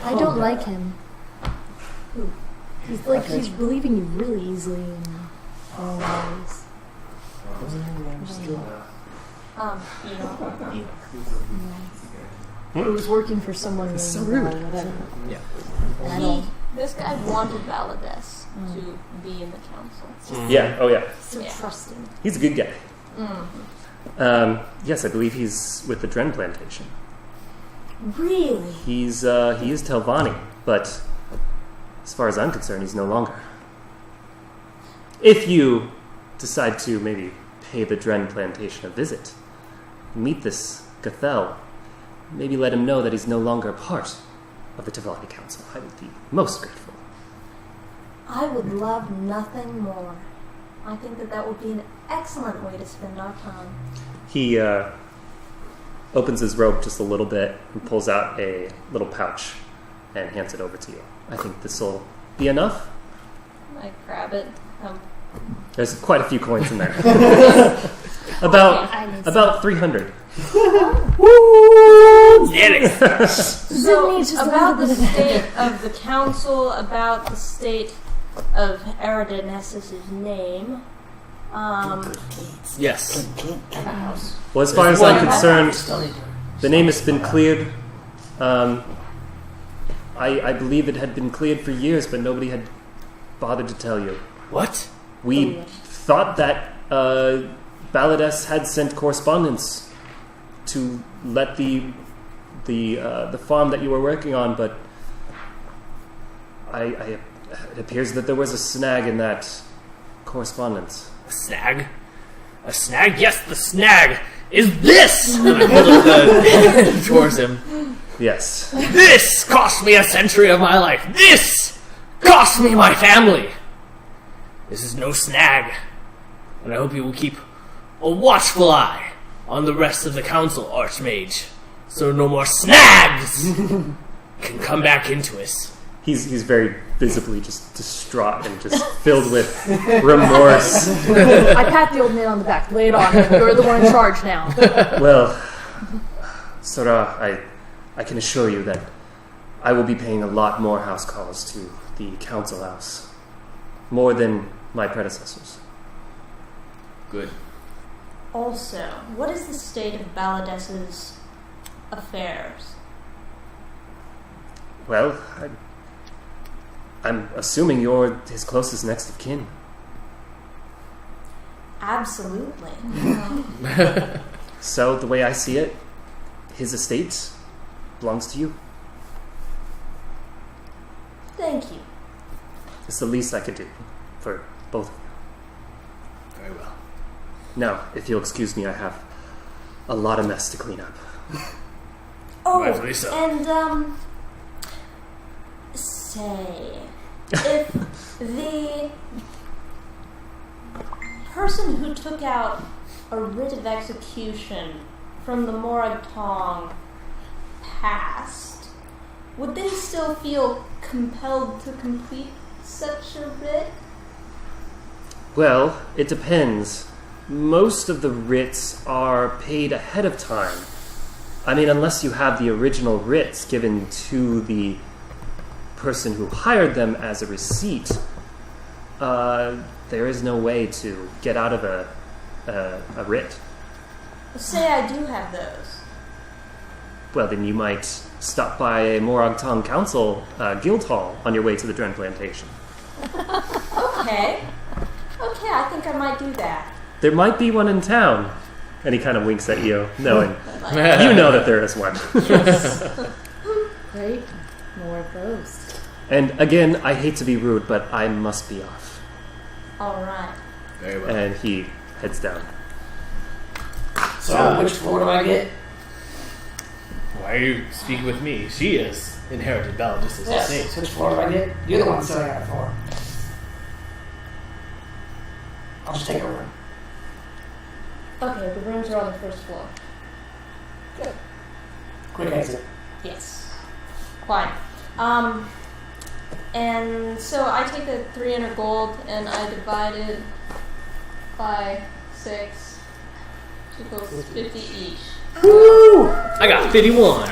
I don't like him. He's like, he's believing you really easily in all ways. It was working for someone named so rude. whatever. Yeah. This guy wanted Balades to be in the council. Yeah, oh yeah. So trusting. He's a good guy. Yes, I believe he's with the Dren plantation. Really? He is Telvanni, but as far as I'm concerned, he's no longer. If you decide to maybe pay the Dren plantation a visit, meet this Gathel, maybe let him know that he's no longer a part of the Telvanni Council, I would be most grateful. I would love nothing more. I think that would be an excellent way to spend our time. He opens his robe just a little bit and pulls out a little pouch and hands it over to you. I think this will be enough. I grab it. There's quite a few coins in there. about 300. So, about the state of the council, about the state of Eridanessus' name. Yes. Well, as far as I'm concerned, the name has been cleared. I believe it had been cleared for years, but nobody had bothered to tell you. What? We thought that Balades had sent correspondence to let the farm that you were working on, but it appears that there was a snag in that correspondence. A snag? A snag? Yes, the snag is this! And I hold up the head towards him. Yes. This cost me a century of my life. This cost me my family. This is no snag. And I hope you will keep a watchful eye on the rest of the council, Archmage, so no more snags can come back into us. He's very visibly just distraught and just filled with remorse. I pat the old man on the back. Lay it on him. You're the one in charge now. Well, Sora, I can assure you that I will be paying a lot more house calls to the council house. More than my predecessors. Good. Also, what is the state of Balades' affairs? Well, I'm assuming you're his closest next of kin. Absolutely. So, the way I see it, his estate belongs to you. Thank you. It's the least I could do for both of you. Very well. Now, if you'll excuse me, I have a lot of mess to clean up. Oh, Rightfully so. and say, if the person who took out a writ of execution from the Morag Tong passed, would they still feel compelled to complete such a writ? Well, it depends. Most of the writs are paid ahead of time. I mean, unless you have the original writs given to the person who hired them as a receipt, there is no way to get out of a writ. Say I do have those. Well, then you might stop by a Morag Tong Council guild hall on your way to the Dren Plantation. Okay. Okay, I think I might do that. There might be one in town. And he kind of winks at you, knowing you know that there is one. Great. More of those. And again, I hate to be rude, but I must be off. All right. Very well. And he heads down. So, which floor do I get? Why are you speaking with me? She is inherited Balagist as Yes. estate. Which floor do I get? You're the one selling out for. I'll just take a room. Okay, the rooms are on the first floor. Quick exit. Yes. Fine. And so I take the 300 gold and I divide it by 6 equals 50 each. Woo! I got 51.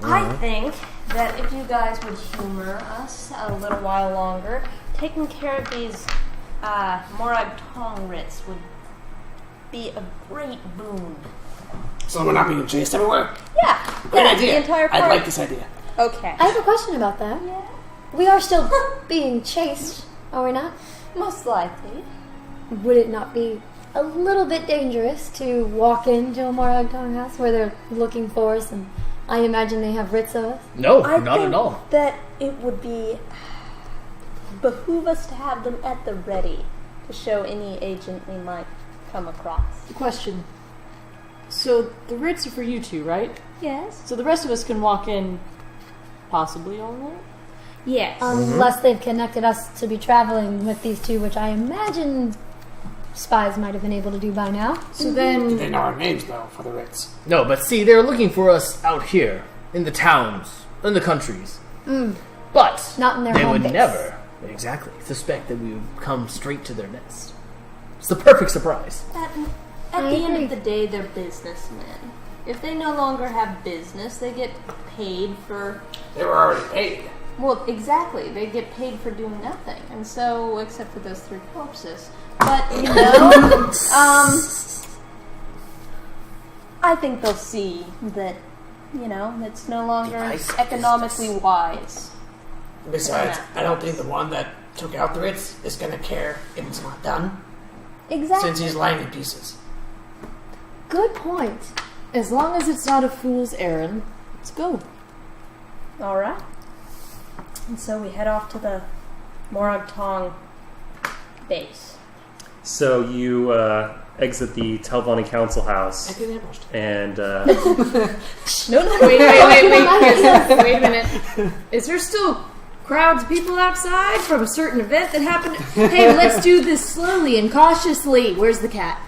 I think that if you guys would humor us a little while longer, taking care of these Morag Tong writs would be a great boon. So we're not being chased everywhere? Yeah. Great yeah, idea. The entire I party. like this idea. Okay. I have a question about that. Yeah. We are still being chased, are we not? Most likely. Would it not be a little bit dangerous to walk into a Morag Tong house where they're looking for us, and I imagine they have writs of us? No, I not think at all. that it would behoove us to have them at the ready to show any agent we might come across. Question. So the writs are for you two, right? Yes. So the rest of us can walk in possibly all right? Yes. Unless they've connected us to be traveling with these two, which I imagine spies might have been able to do by now. So then... They know our names, though, for the Ritz. No, but see, they're looking for us out here, in the towns, in the countries. But Not in their they home would base. never, exactly, suspect that we would come straight to their nest. It's the perfect surprise. At the end of the day, they're businessmen. If they no longer have business, they get paid for... They were already paid. Well, exactly. They get paid for doing nothing. And so, except for those 3 corpses. But, you know, I think they'll see that, you know, it's no longer economically wise. Besides, I don't think the one that took out the Ritz is going to care if it's not done, Exactly. since he's lying in pieces. Good point. As long as it's not a fool's errand, let's go. All right. And so we head off to the Morag Tong base. So you exit the Telvanni Council I House, get ambushed. and No, wait. Wait a minute. Is there still crowds of people outside from a certain event that happened? Hey, let's do this slowly and cautiously. Where's the cat?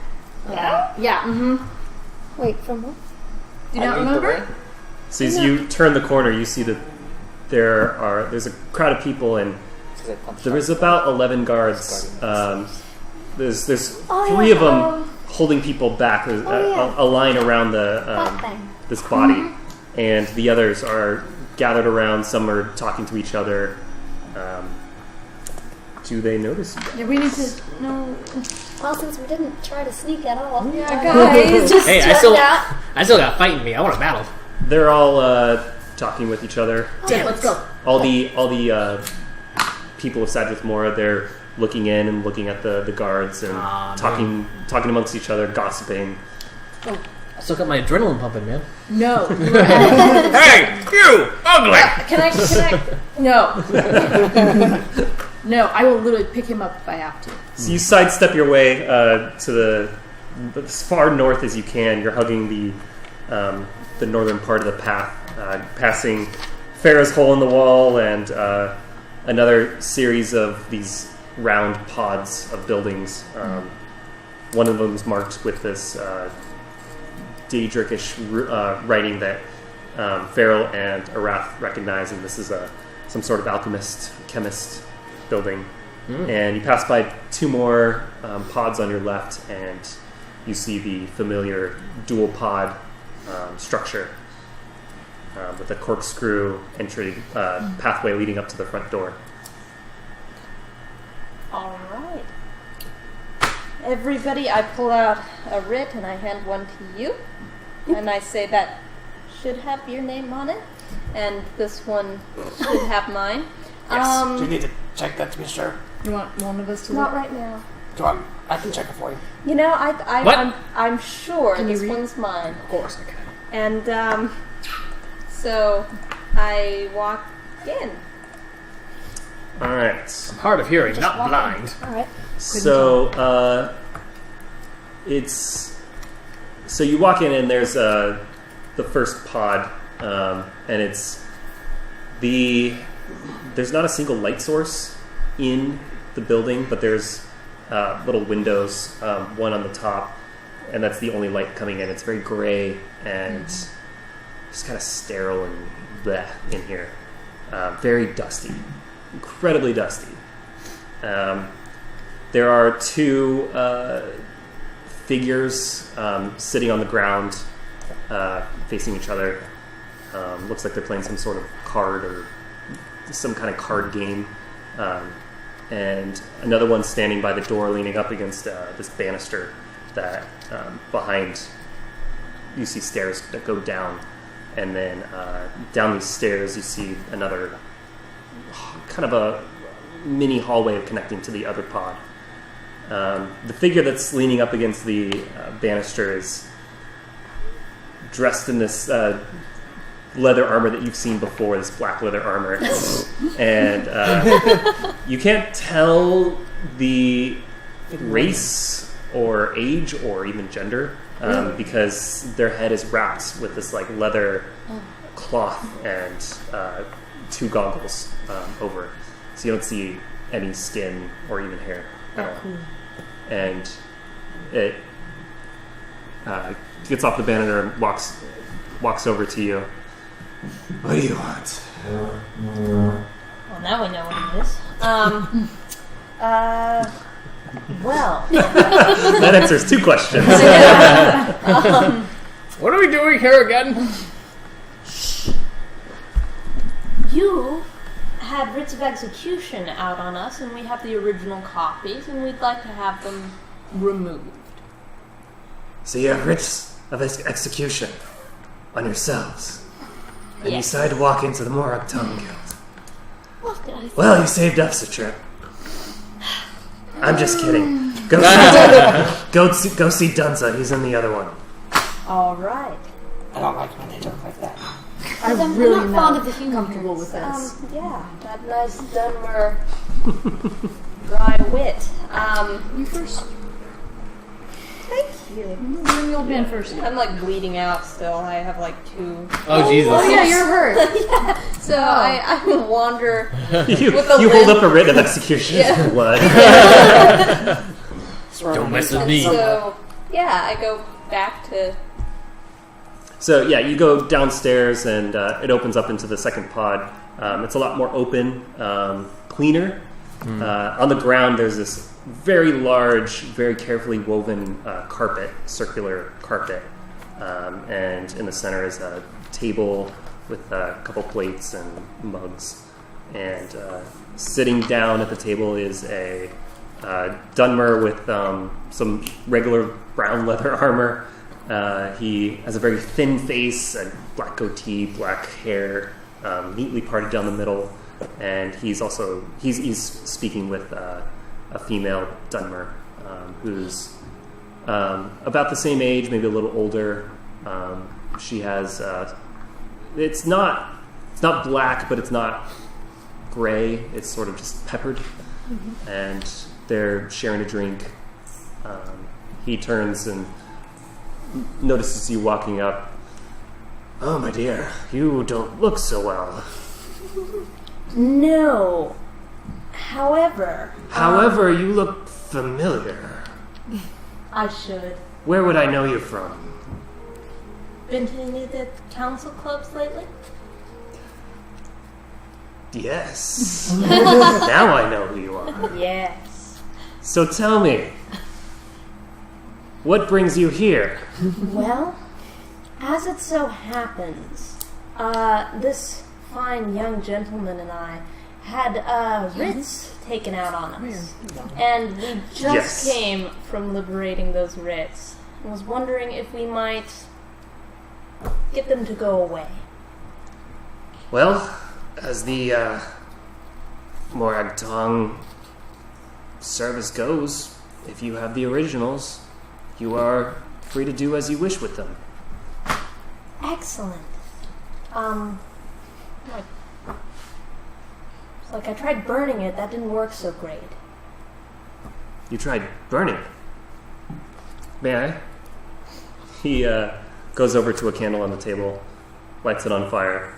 Yeah, Wait, from what? Do you not remember? so as you turn the corner, you see that there's a crowd of people, and there is about 11 guards. There's 3 of them holding people back. There's a line around this body, and the others are gathered around. Some are talking to each other. Do they notice you? Yeah, we need to know. Well, since we didn't try to sneak at all. Yeah, guys, just Hey, I still got fight in me. I want to battle. They're all talking with each other. Yeah, let's go. All the people of Sadrith Mora, they're looking in and looking at the guards and talking amongst each other, gossiping. I still got my adrenaline pumping, man. No. Hey, you ugly! Can I? No. No, I will literally pick him up if I have to. So you sidestep your way to as far north as you can. You're hugging the northern part of the path, passing Farah's hole in the wall and another series of these round pods of buildings. One of them is marked with this Daedric-ish writing that Farrell and Arath recognize, and this is some sort of alchemist, chemist building. And you pass by two more pods on your left, and you see the familiar dual pod structure with a corkscrew entry pathway leading up to the front door. All right. Everybody, I pull out a writ and I hand one to you. And I say that should have your name on it. And this one should have mine. Yes. Do you need to check that to be sure? You want one of us to Not look? right now. Do I? I can check it for you. You know, What? I'm sure Can you this read? one's mine. Of course I can. And so I walk in. All right. I'm hard of hearing, not walk in. blind. All right. So so you walk in and there's the first pod, and there's not a single light source in the building, but there's little windows, one on the top, and that's the only light coming in. It's very gray and just kind of sterile and bleh in here. Very dusty, incredibly dusty. There are two figures sitting on the ground, facing each other. Looks like they're playing some sort of card or some kind of card game. And another one standing by the door, leaning up against this banister that behind you see stairs that go down. And then down these stairs you see another kind of a mini hallway connecting to the other pod. The figure that's leaning up against the banister is dressed in this leather armor that you've seen before, this black leather armor. And you can't tell the race or age or even gender because their head is wrapped with this like leather cloth and two goggles over it. So you don't see any skin or even hair at all. And it gets off the banister and walks over to you. What do you want? Well, now we know what it is. Well. That answers two questions. What are we doing here again? You had writs of execution out on us, and we have the original copies, and we'd like to have them removed. So you have writs of execution on yourselves. And you Yes. decided to walk into the Morag Tongue Guild. What did I say? Well, you saved us a trip. I'm just kidding. Go see Dunza. He's in the other one. All right. I don't like when they talk like that. I'm really not comfortable with this. Yeah, that nice Dunmer dry wit. You first. Thank you. Bring the old man first. I'm like bleeding out still. I have like two. Oh, Jesus. Oh yeah, you're hurt. So I wander. You With the hold limp. up a writ of execution Yeah. for blood. Don't mess with me. So yeah, I go back to. So yeah, you go downstairs and it opens up into the second pod. It's a lot more open, cleaner. On the ground there's this very large, very carefully woven carpet, circular carpet. And in the center is a table with a couple plates and mugs. And sitting down at the table is a Dunmer with some regular brown leather armor He has a very thin face, a black goatee, black hair, neatly parted down the middle, and he's speaking with a female Dunmer who's about the same age, maybe a little older. She has it's not black, but it's not gray. It's sort of just peppered, and they're sharing a drink. He turns and notices you walking up. Oh, my dear, you don't look so well. No. However, you look familiar. I should. Where would I know you from? been to any of the council clubs lately? Yes. Now I know who you are. Yes. So tell me, what brings you here? Well, as it so happens, this fine young gentleman and I had writs taken out on us. And we just came from liberating those writs. I was wondering if we might get them to go away. Well, as the Moragtong service goes, if you have the originals, you are free to do as you wish with them. Excellent. Like I tried burning it, that didn't work so great. You tried burning it? May I? He goes over to a candle on the table, lights it on fire.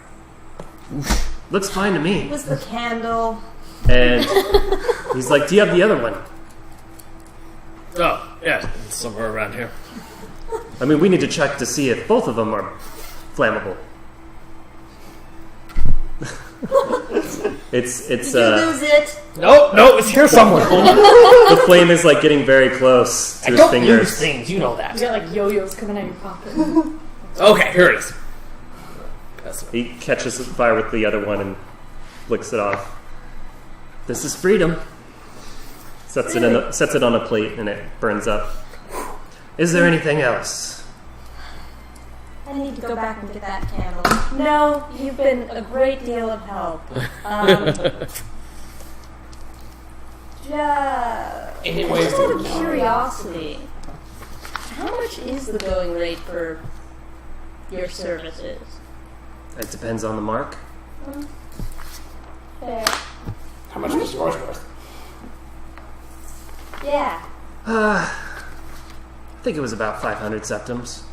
Looks fine to me. It was the candle. And he's like, do you have the other one? Oh, yeah, it's somewhere around here. I mean, we need to check to see if both of them are flammable. It's Did you lose it? No, it's here somewhere. The flame is like getting very close to I his don't fingers. lose things, you know that. You got like yo-yos coming out of your pocket. Okay, here it is. He catches the fire with the other one and flicks it off. This is freedom. Sets it on a plate and it burns up. Is there anything else? I need to go back and get that candle. No, you've been a great deal of help. Just out of curiosity, how much is the going rate for your services? It depends on the mark. Fair. How much was yours worth? Yeah. I think it was about 500 septums.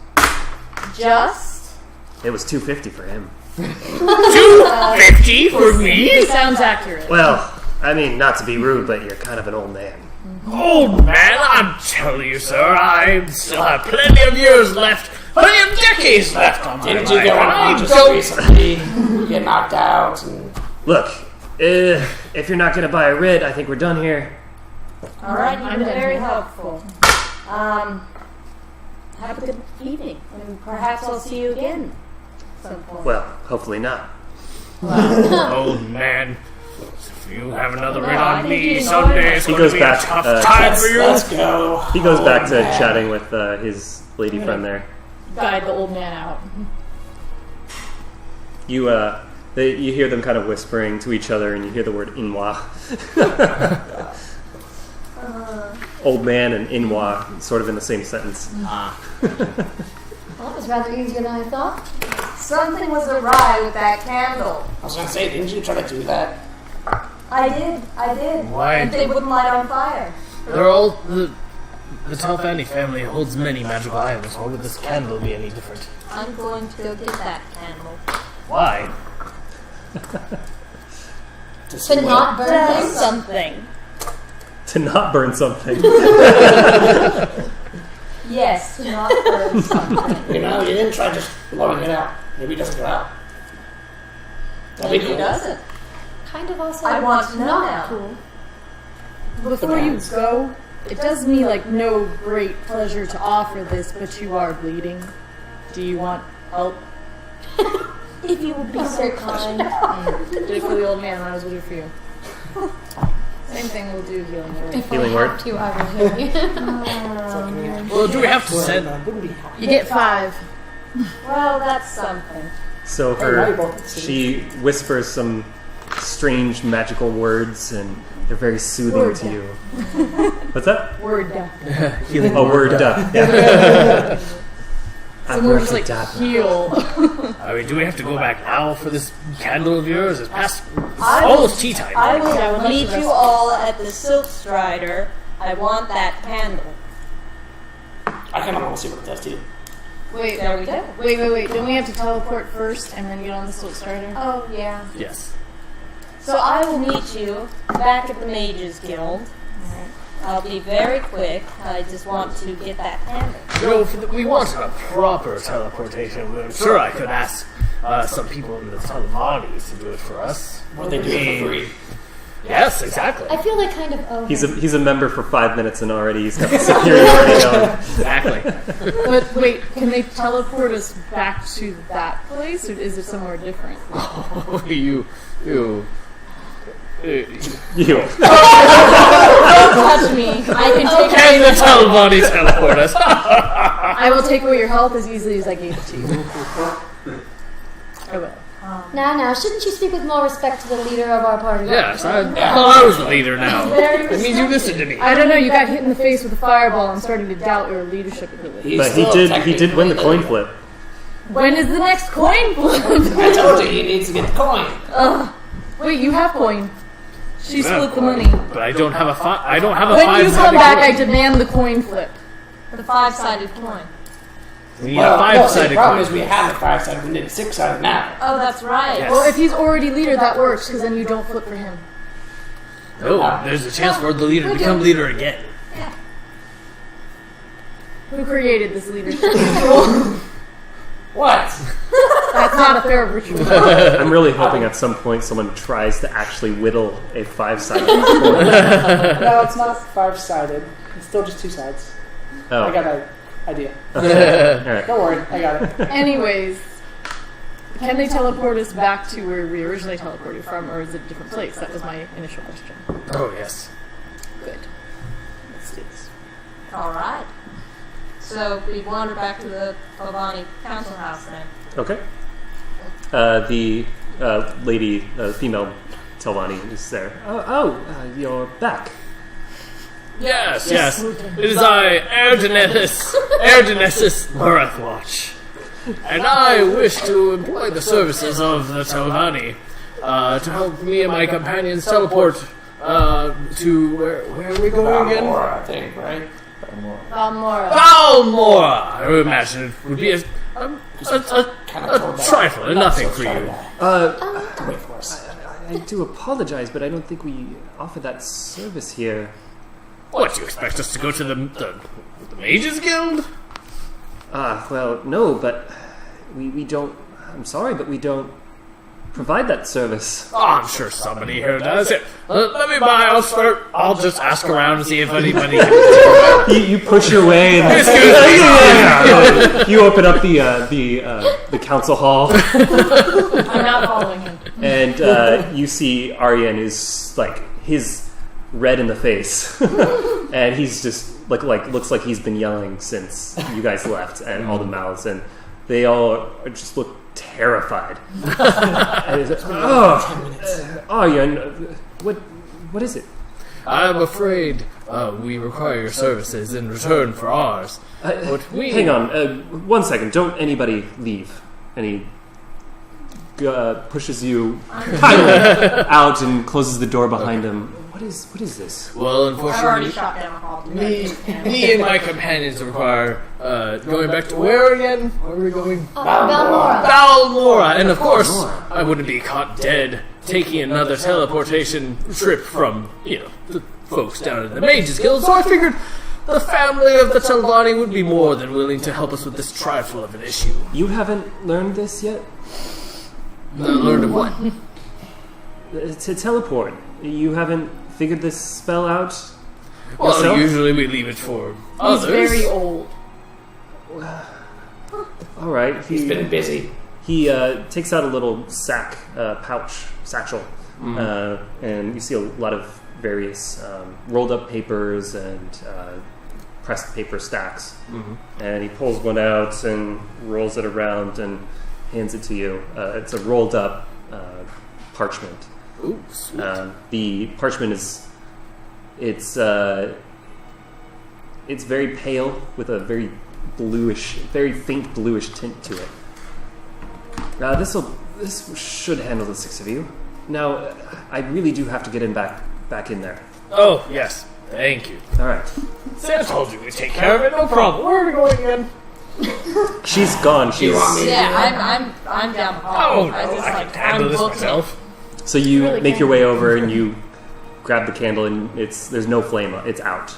Just? It was 250 for him. 250 for me? Sounds accurate. Well, I mean, not to be rude, but you're kind of an old man. Old man, I'm telling you, sir, I still have plenty of years left, plenty of decades left on my Didn't life. you go on just recently? Get knocked out and... Look, if you're not going to buy a writ, I think we're done here. All right, you've been very helpful. Have a good evening, and perhaps I'll see you again at some point. Well, hopefully not. Old man, if you have another writ on me someday, it's He going goes to be a back, tough time for you. Let's go. He goes back to chatting with his lady friend there. Guide the old man out. You hear them kind of whispering to each other, and you hear the word Inwa. Old man and Inwa, sort of in the same sentence. Well, that was rather easier than I thought. Something was awry with that candle. I was going to say, didn't you try to do that? I did. Why? But they wouldn't light on fire. They're all... The Telfani family holds many magical items. Why would this candle be any different? I'm going to go get that candle. Why? To not burn things. Something. To not burn something. Yes, to not burn something. You know, you didn't try just blowing it out. Maybe it doesn't go out. That'd be Maybe cool. it doesn't. Kind of also I want to know not now. cool. Before you go, it does me like no great pleasure to offer this, but you are bleeding. Do you want help? If you would be so kind. Did it for the old man, might as well do it for you. Same thing we'll do healing word. If Healing I word? have to, I will heal you. So Well, do we have to send? You get 5. Well, that's something. So she whispers some strange magical words, and they're very soothing to you. What's that? Word. Oh, word. Yeah. Some words like heal. I mean, do we have to go back now for this candle of yours? It's past almost tea time. I will meet you all at the Silk Strider. I want that candle. I kind of want to see what it does too. Wait, There we go. wait. Don't we have to teleport first and then get on the Silk Strider? Oh, yeah. Yes. So I will meet you back at the Mages Guild. I'll be very quick. I just want to get that candle. We wanted a proper teleportation. I'm sure I could ask some people in the Talvanis to do it for us. What they do it for free. Yes, exactly. I feel they kind of owe him. He's a member for 5 minutes and already he's got the security already on. Exactly. But wait, can they teleport us back to that place, or is it somewhere different? you. You. Don't touch me. I can take Can the Talvani teleport us? I will take away your health as easily as I gave it to you. I will. Now, shouldn't you speak with more respect to the leader of our party? Yes, I thought I was the leader now. That means you listen to me. I don't know. You got hit in the face with a fireball. I'm starting to doubt your leadership ability. But he did win the coin flip. When is the next coin flip? I told you he needs to get the coin. Wait, you have coin. She split the money. But I don't have a I don't have a When five. you come back, I demand the coin flip. The 5-sided coin. We need a five-sided the problem coin. is we have a 5-sided. We need a 6-sided now. Oh, that's right. Yes. Well, if he's already leader, that works, because then you don't flip for him. No, there's a chance for the leader to become leader again. Who created this leadership ritual? What? That's not a fair ritual. I'm really hoping at some point someone tries to actually whittle a 5-sided coin. No, it's not 5-sided. It's still just 2 sides. Oh. I got an idea. All right. Don't worry, I got it. Anyways, can they teleport us back to where we originally teleported from, or is it a different place? That was my initial question. Oh, yes. Good. Let's do this. All right. So we wander back to the Obani Council House then. Okay. The lady, female Telvani is there. You're back. Yes. It is I, Erdenesis Lorathwatch. And I wish to employ the services of the Telvani to help me and my companions teleport to where are we going again? Valmora, I think, right? Valmora! I would imagine it would be a trifle and nothing for you. Wait for us. I do apologize, but I don't think we offer that service here. What, do you expect us to go to the Mages Guild? Well, no, but we don't... I'm sorry, but we don't provide that service. Oh, I'm sure somebody here does it. Let me buy. I'll just ask around and see if anybody can. You push your way and you open up the council hall. I'm not following him. And you see Aryan is like he's red in the face, and he's just looks like he's been yelling since you guys left, and all the mouths, and they all just look terrified. And he's like, Aryan, what is it? I'm afraid we require your services in return for ours. Hang on, 1 second. Don't anybody leave. And he pushes you kindly out and closes the door behind him. What is this? Well, I've already unfortunately, shot down a call. me and my companions require going back to where again? Where are we going? Valmora. Valmora! And of course, I wouldn't be caught dead taking another teleportation trip from, the folks down in the Mages Guild, so I figured the family of the Telvani would be more than willing to help us with this trifle of an issue. You haven't learned this yet? Learned of what? To teleport. You haven't figured this spell out Well, yourself? usually we leave it for He's others. very old. All right. He's been busy. He takes out a little satchel, and you see a lot of various rolled up papers and pressed paper stacks. And he pulls one out and rolls it around and hands it to you. It's a rolled up parchment. Ooh, sweet. The parchment is it's very pale with a very faint bluish tint to it. This should handle the 6 of you. Now, I really do have to get in back in there. Oh, yes. Thank you. All right. Sam told you we'd take care of it. No problem. Where are we going again? She's gone. She's. Yeah, I'm down the hall. Oh, no. I can handle this myself. So you make your way over and you grab the candle and there's no flame. It's out.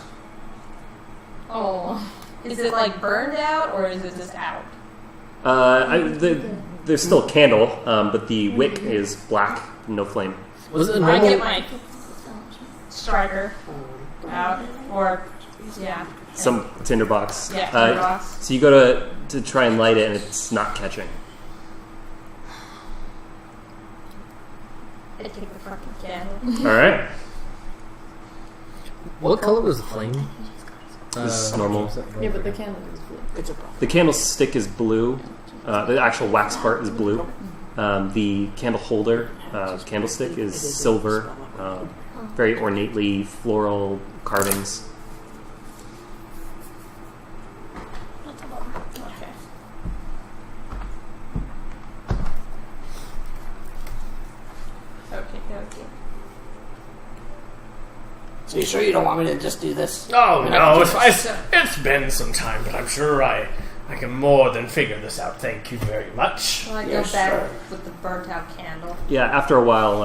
Oh. Is it like burned out or is it just out? There's still a candle, but the wick is black, no flame. Was it I get my striker out, or some tinderbox. Yeah, tinderbox. So you go to try and light it, and it's not catching. I take the fucking candle. All right. What color was the flame? This is normal. Yeah, but the candle is blue. The candlestick is blue. The actual wax part is blue. The candle holder, candlestick, is silver. Very ornately floral carvings. Okay. Okay. So you sure you don't want me to just do this? Oh, no. It's been some time, but I'm sure I can more than figure this out. Thank you very much. Well, I go back with the burnt out candle. Yeah, after a while,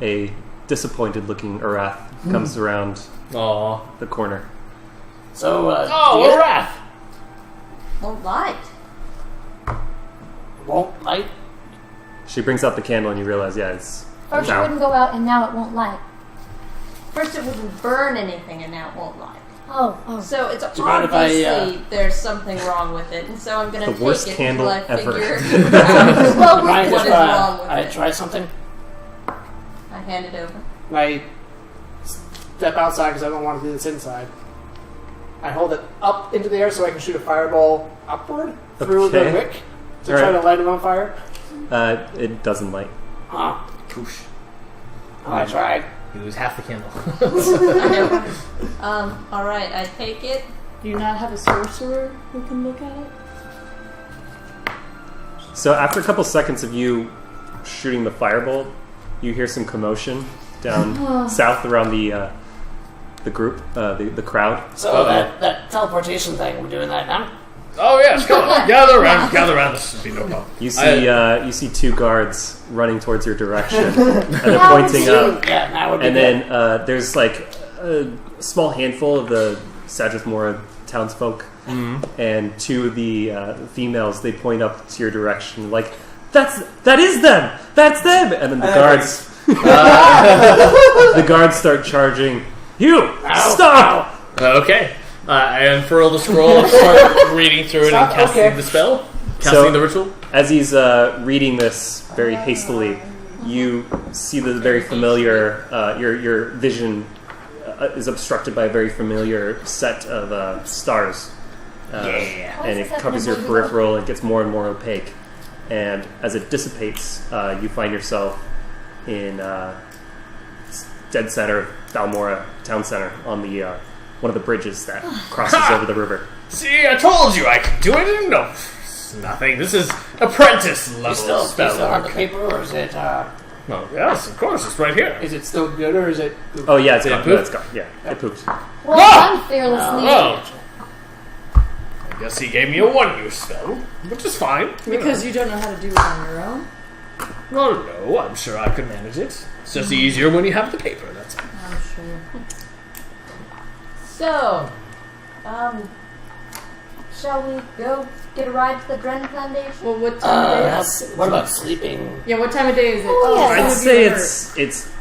a disappointed-looking Arath comes around the corner. So, Arath! Won't light. Won't light? She brings out the candle and you realize, it's First it out. wouldn't go out, and now it won't light. First it wouldn't burn anything, and now it won't light. Oh. So it's you mind if I, obviously there's something wrong with it, and so I'm going to take worst it candle until I ever. figure Mind what if is wrong with I it. try something? I hand it over. I step outside because I don't want to do this inside. I hold it up into the air so I can shoot a fireball upward through the wick to try to light it on fire. It doesn't light. Huh. Poosh. I tried. You lose half the candle. Alright, I take it. Do you not have a sorcerer who can look at it? So after a couple seconds of you shooting the firebolt, you hear some commotion down south around the group, the crowd. So that teleportation thing, we're doing that now? Oh, yes. Come on. Gather around. This should be no problem. You see 2 guards running towards your direction and they're pointing up. Yeah, now would be And good. then there's like a small handful of the Sadrithmora townsfolk, and 2 of the females. They point up to your direction, like that is them. That's them. And then the guards, the guards start charging. You stop. Okay. I unfurl the scroll and start reading through it and casting the spell. Casting the ritual. As he's reading this very hastily, you see the very familiar. Your vision is obstructed by a very familiar set of stars, and it covers your peripheral. It gets more and more opaque, and as it dissipates, you find yourself in dead center of Balmora town center on the one of the bridges that crosses over the river. See, I told you I could do it. No, it's nothing. This is apprentice level You still spell. on the paper, or is it? Oh, yes, of course. It's right here. Is it still good or is it? Oh yeah, it's gone. pooped? It's gone. Yeah, it pooped. Well, I'm fearlessly. Oh. I guess he gave me a one-use spell, which is fine. Because you don't know how to do it on your own? No, I'm sure I could manage it. It's just easier when you have the paper, that's all. I'm sure. So, shall we go get a ride to the Dren Foundation? Well, what time of day? What about sleeping? Yeah, what time of day is it? I'd say it's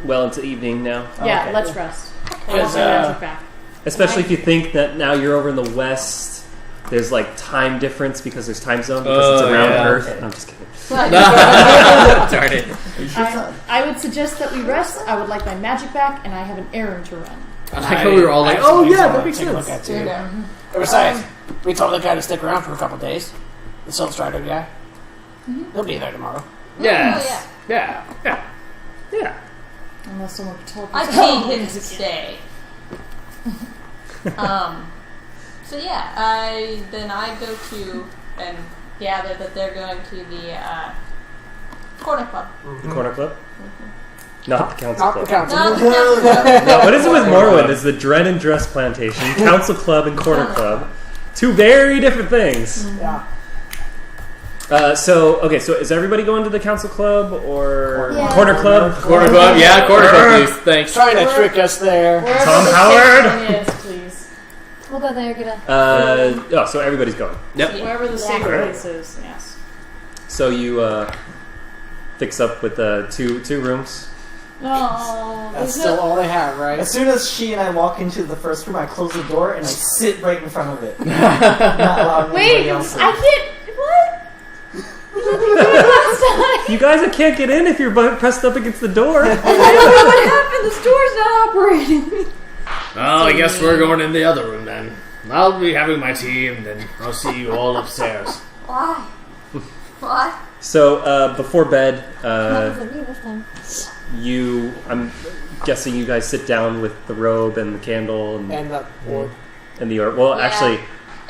well into evening now. Yeah, okay. let's rest. Because, Magic back. Especially if you think that now you're over in the west. There's like time difference because there's time zone because it's around Earth. Okay. I'm just kidding. Darn it. I would suggest that we rest. I would like my magic back, and I have an errand to run. I like how we were all like, oh yeah, that makes Take a look sense. at too. Yeah. And besides, we told the guy to stick around for a couple days. The Silk Strider guy. He'll be there tomorrow. Yes. Yeah. Unless someone told I paid him to stay. So yeah, I go to and gather that they're going to the corner club. The corner club? Not the council Not club. the council. Not the council club. No, what is it with Morrowind? Is the Dren and Dress Plantation, Council Club, and Corner Club. Two very different things. Yeah. So is everybody going to the Council Club or Yeah. Corner Club? Corner club, yeah, corner club, please. Thanks. Trying to trick us there. Tom Howard? Yes, please. We'll go there, get a... So everybody's going. Yep. Wherever the safe Alright. place is, yes. So you fix up with two rooms. Oh, That's still all they have, right? As soon as she and I walk into the first room, I close the door and I sit right in front of it. Not allowing wait, anybody else in. I can't. What? You guys can't get in if you're pressed up against the door. I don't know what happened. This door's not operating. Well, I guess we're going in the other room then. I'll be having my tea and then I'll see you all upstairs. Why? What? So before bed, Not with me this time. I'm guessing you guys sit down with the robe and the candle And the orb. and the orb. Well, Yeah. actually,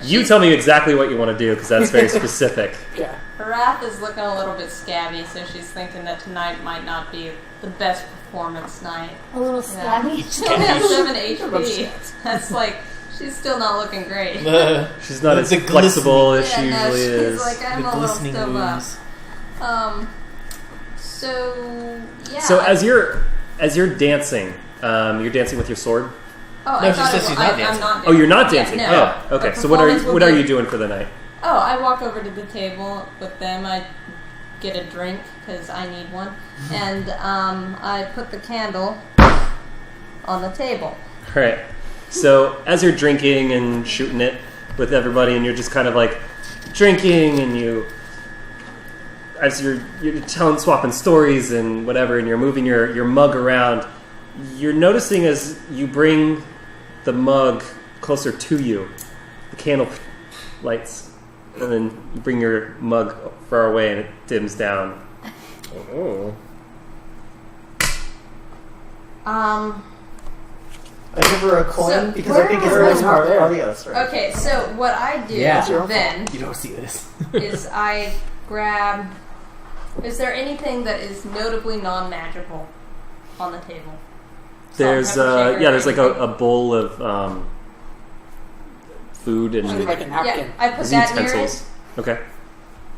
you tell me exactly what you want to do because that's very specific. Yeah. Wrath is looking a little bit scabby, so she's thinking that tonight might not be the best performance night. A little scabby. She only has 7 HP. That's like, she's still not looking great. She's not as The flexible as she Yeah, no, usually she's is. like, I'm The a little glistening still up. wounds. So yeah. So as you're dancing, you're dancing with your sword. Oh, No, I she thought says it she's was- not I'm dancing. not Oh, you're not Yeah, dancing. no. Oh, okay. The So what performance are will you be- doing for the night? Oh, I walk over to the table with them. I get a drink because I need one, and I put the candle on the table. All right. So as you're drinking and shooting it with everybody, and you're just kind of like drinking, and as you're swapping stories and whatever, and you're moving your mug around, you're noticing as you bring the mug closer to you, the candle lights, and then you bring your mug far away, and it dims down. Oh. I give her a coin So, because I think it's where most is part there? of the others, right? Okay, so what I do Yeah. then You don't see this. is I grab. Is there anything that is notably non-magical on the table? There's Salt, pepper shaker, there's like anything? a bowl of food and Like a napkin. Yeah, I put that near it. utensils. Okay.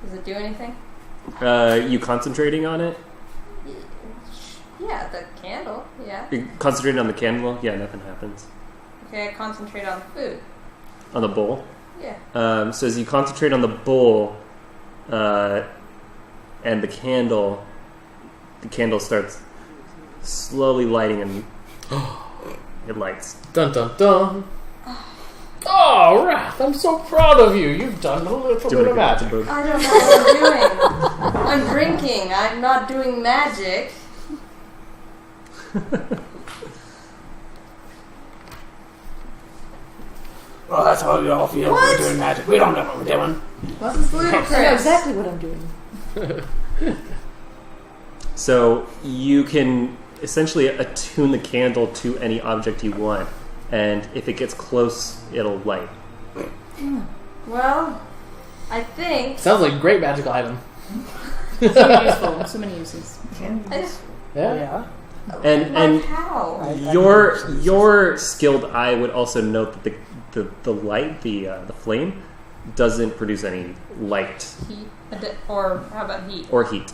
Does it do anything? You concentrating on it? Yeah, the candle. Yeah. You're concentrating on the candle? Yeah, nothing happens. Okay, I concentrate on the food. On the bowl? Yeah. So as you concentrate on the bowl and the candle starts slowly lighting and it lights. Dun dun dun. Oh, Wrath, I'm so proud of you. You've done a little bit of magic. I don't know what I'm doing. I'm drinking. I'm not doing magic. Well, that's how we all feel. We're doing magic. We don't know what we're doing. This is ludicrous. I know exactly what I'm doing. So you can essentially attune the candle to any object you want, and if it gets close, it'll light. Well, I think. Sounds like a great magical item. So useful. So many uses. I just, Yeah. And how? your skilled eye would also note that the light, the flame, doesn't produce any light Heat, or how about heat? or heat.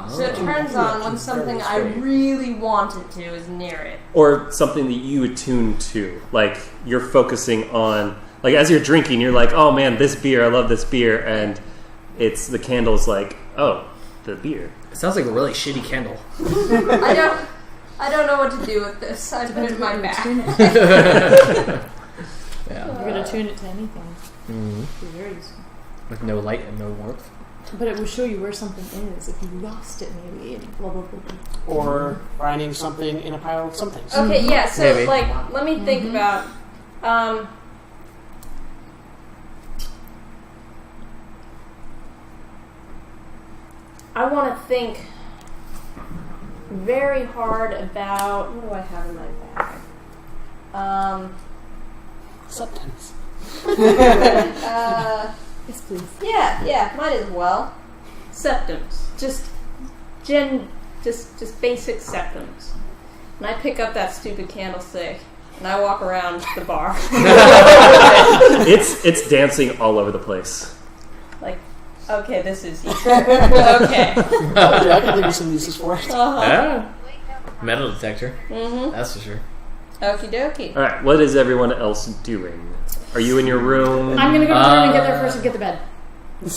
So it turns on when something I really wanted to is near it. Or something that you attune to. Like, you're focusing on... Like, as you're drinking, you're like, oh man, this beer, I love this beer. And it's the candle's like, oh, the beer. It sounds like a really shitty candle. I don't know what to do with this. I put it in my bag. Yeah. You're gonna tune it to anything. Mm-hmm. It's very useful. With no light and no warmth. But it will show you where something is if you lost it, maybe. And blah blah blah. Or finding something in a pile of somethings. Okay, yeah. So Maybe. let me think about. I want to think very hard about what do I have in my bag. Substance. Yes, please. Yeah, might as well. Septums, just basic septums. And I pick up that stupid candlestick and I walk around the bar. It's dancing all over the place. Like, okay, this is useful. Okay. Yeah, I can think of some uses for it. Yeah. Metal detector. Mm-hmm. That's for sure. Okie dokie. All right, what is everyone else doing? Are you in your room? I'm gonna go to the room and get there first and get the bed.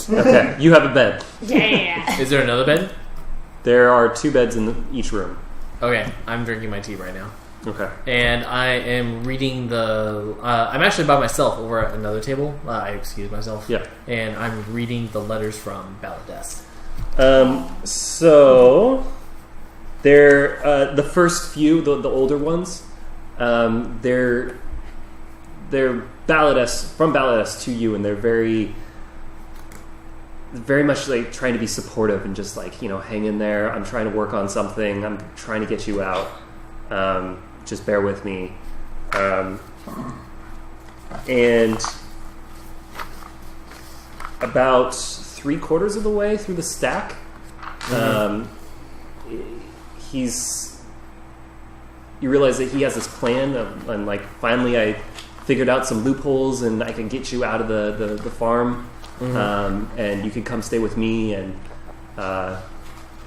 Okay, you have a bed. Yeah. Is there another bed? There are 2 beds in each room. Okay, I'm drinking my tea right now. Okay. And I am reading the... I'm actually by myself over at another table. I excuse myself. Yeah. And I'm reading the letters from Baladest. So... They're the first few, the older ones. They're Baladest from Baladest to you, and they're very much like trying to be supportive and just like hang in there. I'm trying to work on something. I'm trying to get you out. Just bear with me. And about 3/4 of the way through the stack. You realize that he has this plan and like finally I figured out some loopholes and I can get you out of the farm, and you can come stay with me, and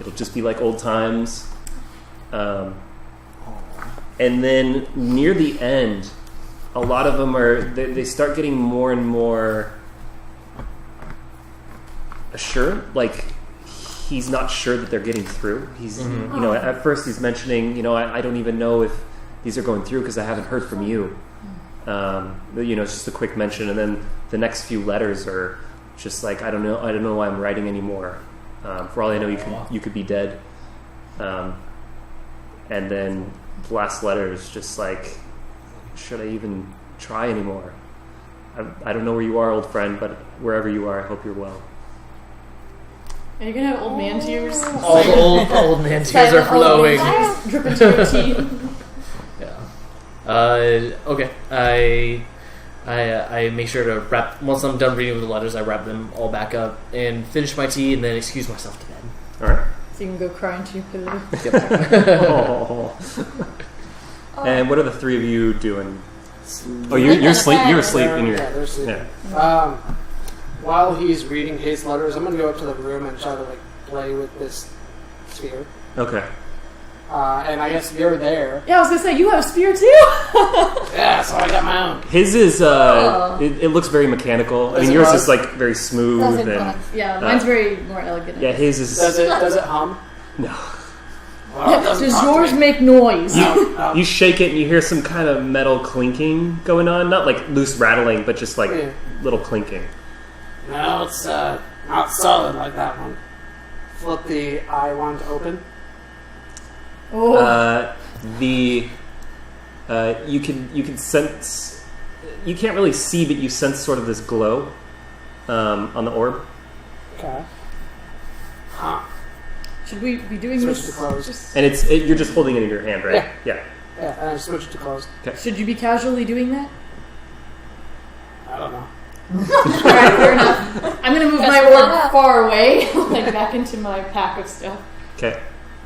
it'll just be like old times. And then near the end, a lot of them they start getting more and more assured, like he's not sure that they're getting through. He's, at first he's mentioning, I don't even know if these are going through because I haven't heard from you. It's just a quick mention, and then the next few letters are just like, I don't know why I'm writing anymore. For all I know, you could be dead. And then the last letter is just like, should I even try anymore? I don't know where you are, old friend, but wherever you are, I hope you're well. Are you gonna have old man tears? All the old man tears are flowing. Drip into your tea. Yeah. Okay. I make sure to wrap. Once I'm done reading the letters, I wrap them all back up and finish my tea, and then excuse myself to bed. All right. So you can go cry into your pillow. And what are the 3 of you doing? Oh, you're asleep. You're asleep in your. They're asleep. Yeah. While he's reading his letters, I'm going to go up to the room and try to play with this sphere. Okay. And I guess you're there. Yeah, I was gonna say you have a spear too. Yeah, so I got my own. His is it looks very mechanical. I mean, yours is like very smooth and yeah, mine's very more elegant. Yeah, his is. Does it hum? No. Well, does yours make noise? You shake it and you hear some kind of metal clinking going on, not like loose rattling, but just like little clinking. No, it's not solid like that one. Flip the eye wand open. Oh. You can sense. You can't really see, but you sense sort of this glow on the orb. Okay. Huh. Should we be doing Switch this? to closed. And you're just holding it in your hand, right? Yeah. Yeah, and I switch to closed. Okay. Should you be casually doing that? I don't know. Alright, fair enough. I'm gonna move my orb far away, like back into my pack of stuff. Okay.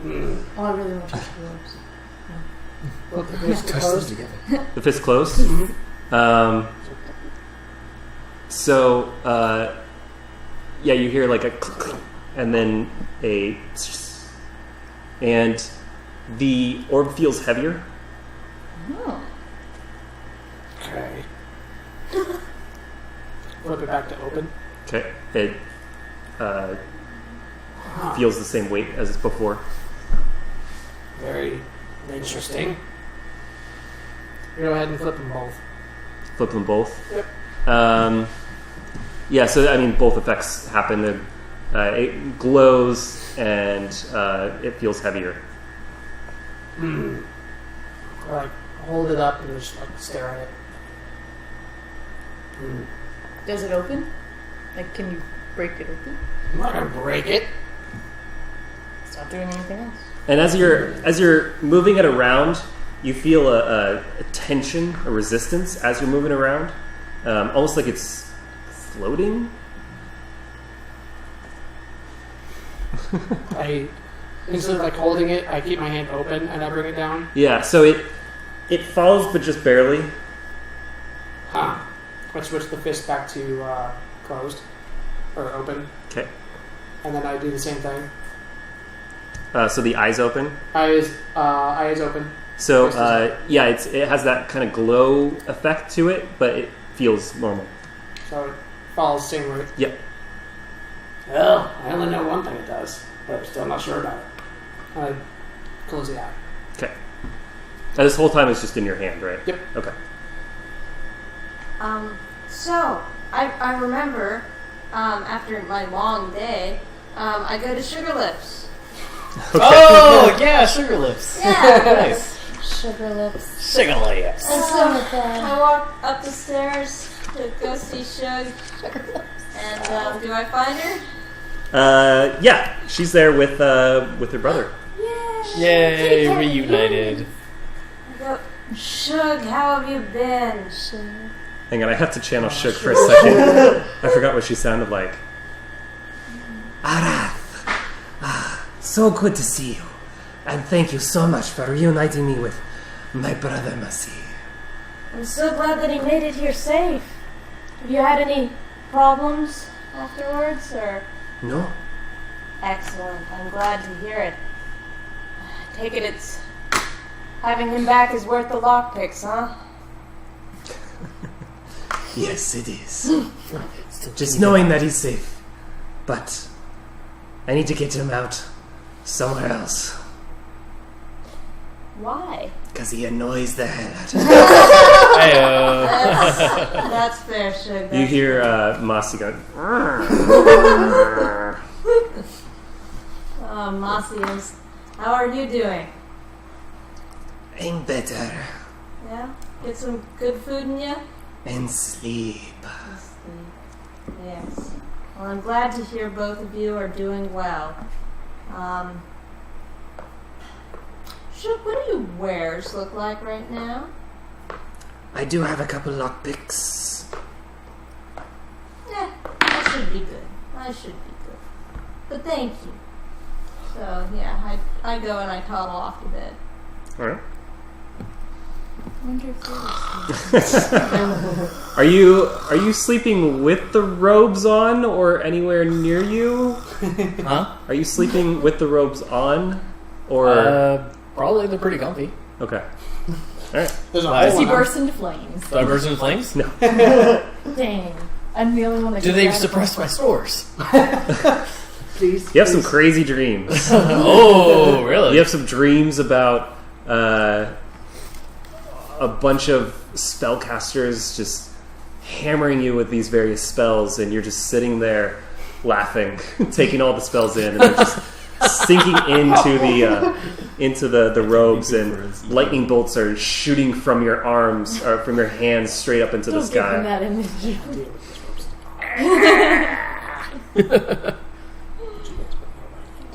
Oh, I really want to touch the orbs. The fist closed. The fist closed. You hear like a click, and then and the orb feels heavier. Oh. Okay. Flip it back to open. Okay. It feels the same weight as before. Very interesting. Go ahead and flip them both. Flip them both. Yep. So I mean, both effects happen. It glows and it feels heavier. I like hold it up and just like stare at it. Does it open? Like, can you break it open? I'm not gonna break it. It's not doing anything else. And as you're moving it around, you feel a tension, a resistance as you're moving around, almost like it's floating. I instead of like holding it, I keep my hand open and I bring it down. Yeah, so it falls, but just barely. Huh. I switch the fist back to closed or open, Okay. and then I do the same thing. So the eyes open. Eyes open. So yeah, it has that kind of glow effect to it, but it feels normal. So it follows the same route. Yep. Well, I only know one thing it does, but I'm still not sure about it. I close the eye. Okay. And this whole time it's just in your hand, right? Yep. Okay. So, I remember, after my long day, I go to Sugar Lips. Okay. Oh, yeah, Sugar Lips. Yeah. Nice. Sugar lips. Sugar Lips. And so, So fun. I walk up the stairs to go see Shug. And, do I find her? Yeah, she's there with her brother. Yay, reunited. I go, Shug, how have you been? Hang on, I have to channel Shug for a second. I forgot what she sounded like. Arath, so good to see you. And thank you so much for reuniting me with my brother Masi. I'm so glad that he made it here safe. Have you had any problems afterwards, or? No? Excellent. I'm glad to hear it. I take it it's having him back is worth the lockpicks, huh? Yes, it is. Just knowing that he's safe. But I need to get him out somewhere else. Why? Because he annoys the hell out of me. Hey-o. That's fair, Shug. You hear Mossy going. Mossiums. How are you doing? I'm better. Yeah? Get some good food in you? And sleep. Yes. Well, I'm glad to hear both of you are doing well. Shug, what do your wares look like right now? I do have a couple lockpicks. I should be good. But thank you. So, yeah, I go and I toddle off to bed. Alright. I wonder if Are you sleeping with the robes on or anywhere near you? Huh? Are you sleeping with the robes on? Or Probably they're pretty comfy. okay. Alright. There's a Nice. hole he in them. bursts into flames. Do I burst into flames? No. Dang. I'm the only one that Do can they grab it. suppress my stores? Please. You have some crazy dreams. Oh, really? You have some dreams about a bunch of spellcasters just hammering you with these various spells, and you're just sitting there laughing, taking all the spells in, and they're just sinking into the robes, and lightning bolts are shooting from your arms or from your hands straight up into the Don't give him sky. that image.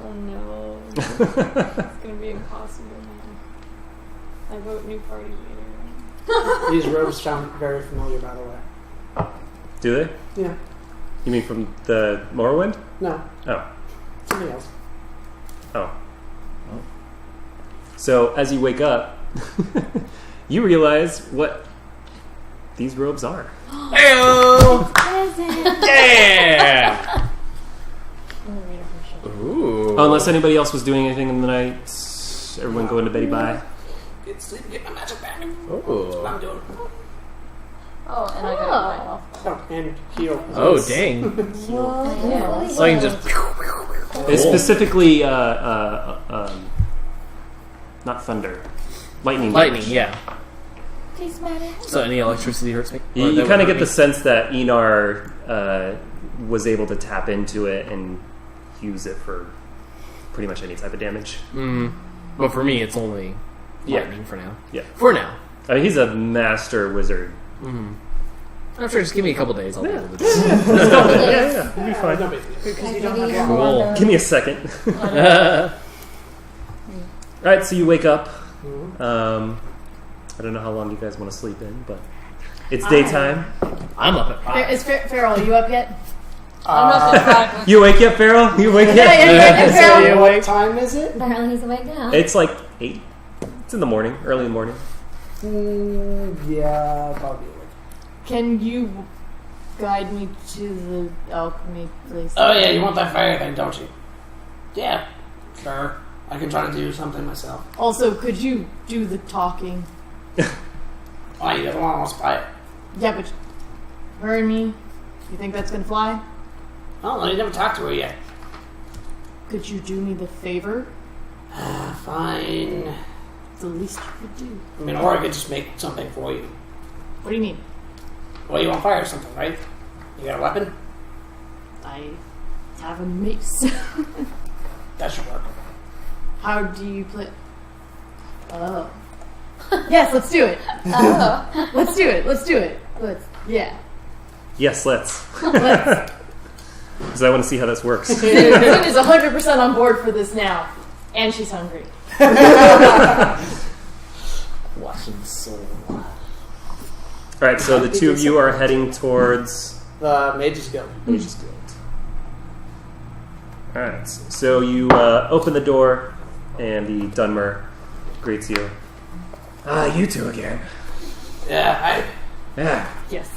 Oh no. It's gonna be impossible now. I vote new party leader. These robes sound very familiar, by the way. Do they? Yeah. You mean from the Morrowind? No, Oh. something else. Oh. So as you wake up, you realize what these robes are. Hey-o! Present. Yeah! I'm gonna read it for sure. Ooh. Oh, unless anybody else was doing anything in the night, everyone going to beddy bye. Get sleep, get my magic back. What Ooh. I'm doing. Oh, and I got mine off. Oh, and heal. Oh, dang. Whoa. So I can just... It's specifically not thunder, lightning. Lightning, yeah. Please, madam. So any electricity hurts me? You, kind of get the sense that Enar was able to tap into it and use it for pretty much any type of damage. But for me, it's only Yeah. lightning for now. Yeah. For now. I mean, he's a master wizard. I'm sure just give me a couple days. I'll be able to do it. Yeah, we'll be fine. Because you don't Maybe have you Cool. want Give me a second. Alright, so you wake up. I don't know how long you guys want to sleep in, but it's daytime. I'm up at 5. Is Farrell, are you up yet? I'm up at 5. You awake yet, Farrell? You awake yet? So what time is it? Apparently he's awake now. It's like 8. It's in the morning, early in the morning. Yeah, probably. Can you guide me to the alchemy place? Oh yeah, you want that fire thing, don't you? Yeah, sure. I can try to do something myself. Also, could you do the talking? Why, you don't want to buy it? Yeah, but her and me, you think that's gonna fly? Oh, you never talked to her yet. Could you do me the favor? Fine. It's the least you could do. I mean, or I could just make something for you. What do you mean? Well, you want fire or something, right? You got a weapon? I have a mace. That should work. How do you play? Oh. Yes, let's do it. Let's do it. Let's do it. Yeah. Yes, let's. Because I want to see how this works. Zin is 100% on board for this now. And she's hungry. Watching soul. Alright, so the two of you are heading towards The Mage's Guild. Mage's Guild. Alright, so you open the door, and the Dunmer greets you. You two again. Yeah, Yeah. Yes.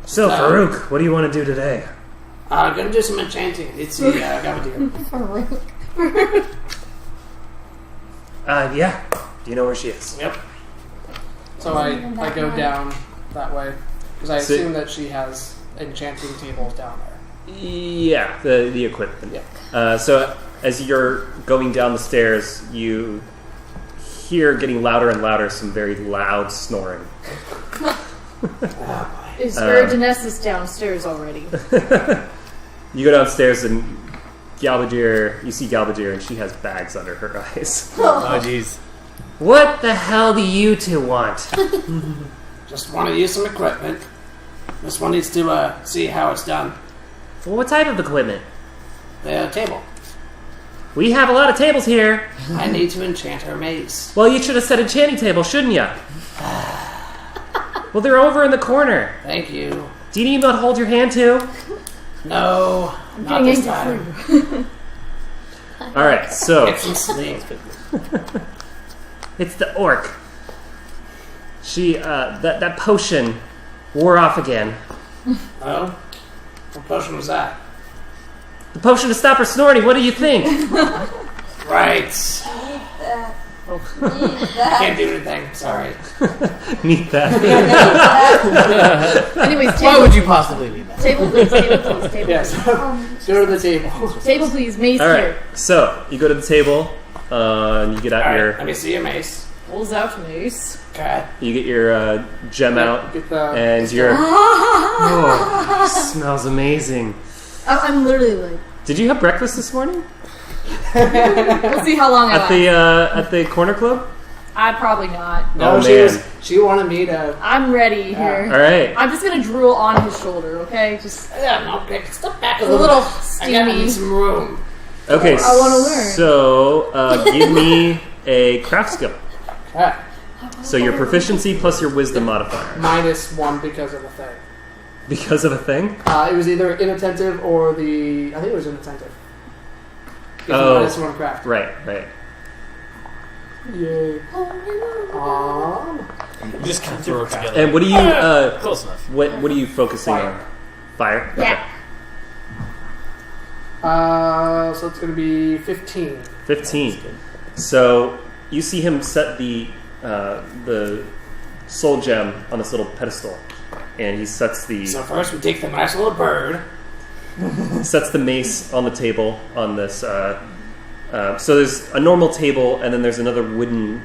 So, Farouk, what do you want to do today? I'm gonna do some enchanting. It's the Gavadir. Yeah. Do you know where she is? Yep. So I go down that way. Because I So- assume that she has enchanting tables down there. Yeah, the equipment. Yeah. So as you're going down the stairs, you hear getting louder and louder some very loud snoring. Is Uragenesis downstairs already? You go downstairs and Galbadir, you see Galbadir, and she has bags under her eyes. Oh, jeez. What the hell do you two want? Just want to use some equipment. This one needs to see how it's done. What type of equipment? The table. We have a lot of tables here. I need to enchant her mace. Well, you should have said enchanting table, shouldn't you? Well, they're over in the corner. Thank you. Do you need me to hold your hand too? No, not getting this angry time. Alright, so Get some sleep. It's the orc. She, that potion wore off again. Oh? What potion was that? The potion to stop her snorting, what do you think? Right. That. I can't do anything. Sorry. meet that. Anyways, Why table, would you possibly need that? table please, table please, table Yes. please. Go to the table. Table please, mace Alright, here. so you go to the table, and you get out Alright, your let me see your mace. Pulls out mace. Okay. you get your gem out, Get the and your Oh, smells amazing. I'm literally like, Did you have breakfast this morning we'll see how long I last. at the corner club? I probably not. No, Oh, she man. she wanted me to. I'm ready here. All right. I'm just gonna drool on his shoulder, okay? Just Yeah, no, Nick, step back a a little. little I gotta steamy. need some room. Okay, I wanna learn. So give me a craft skill. Okay. So your proficiency plus your wisdom modifier. -1 because of the thing. Because of a thing? It was either inattentive or the. I think it was inattentive. It's Oh. -1 craft. Right. Yay. You just kind of throw it together. And what do you Close enough. what are you focusing Fire. on? Fire? Yeah. So it's going to be 15. 15. So you see him set the soul gem on this little pedestal, and he sets the So first we take the nice little bird. mace on the table on this. So there's a normal table, and then there's another wooden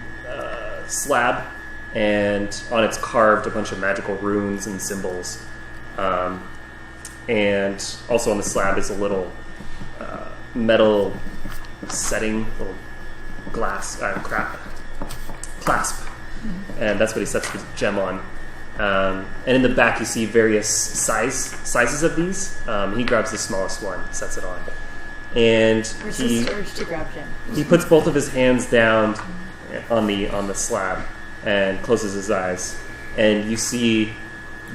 slab, and on it's carved a bunch of magical runes and symbols. And also on the slab is a little metal setting, little glass clasp, and that's what he sets the gem on. And in the back, you see various sizes of these. He grabs the smallest one, sets it on, and urge to grab gem. he puts both of his hands down on the slab and closes his eyes, and you see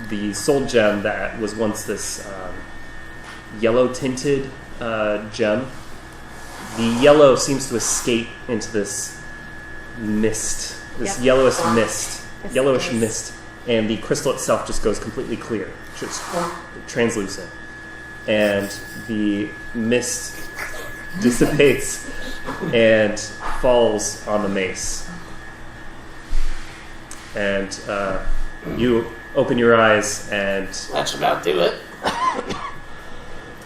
the soul gem that was once this yellow tinted gem. The yellow seems to escape into this mist, this yellowish mist, and the crystal itself just goes completely clear, just translucent, and the mist dissipates and falls on the mace. And you open your eyes, and That should about do it.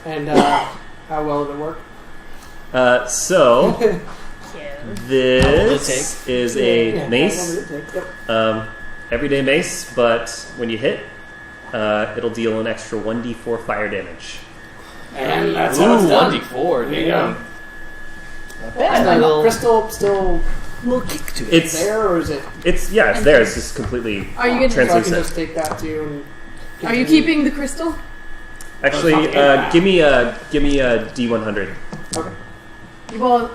And how well did it work? so this is a mace, everyday mace, but when you hit, it'll deal an extra 1d4 fire damage. And that's how it's done. 1d4. There you go. Crystal still We'll kick to it. It's there, or is it? it's there. It's just completely Are you gonna? So I can translucent. just take that to you and. Are you keeping the crystal? Actually, give me a D100. Okay. Well,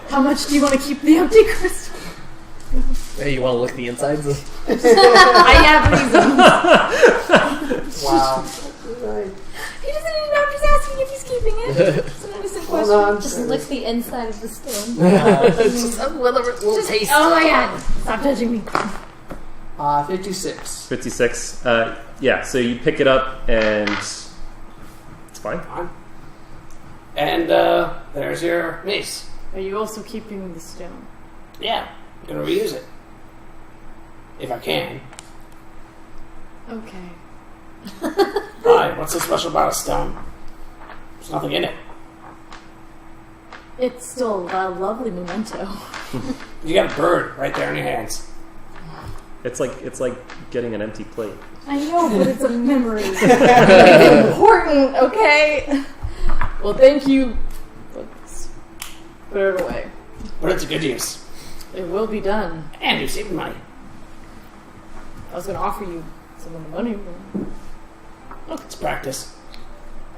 how much do you want to keep the empty crystal? Hey, you want to look at the insides? I have reasons. Wow. He doesn't even know. I'm just asking if he's keeping it. It's an innocent Hold question. on. Just lick the inside of the stone. Just a little taste. Oh my god! Stop touching me. 56. 56. Yeah. So you pick it up and it's fine. And there's your mace. Are you also keeping the stone? Yeah, I'm gonna reuse it. If I can. Okay. Why? What's so special about a stone? There's nothing in it. It's still a lovely memento. You got a bird right there in your hands. It's like getting an empty plate. I know, but it's a memory. It's important, okay? Well, thank you. Let's put it away. But it's a good use. It will be done. And you're saving money. I was going to offer you some of the money. It's practice.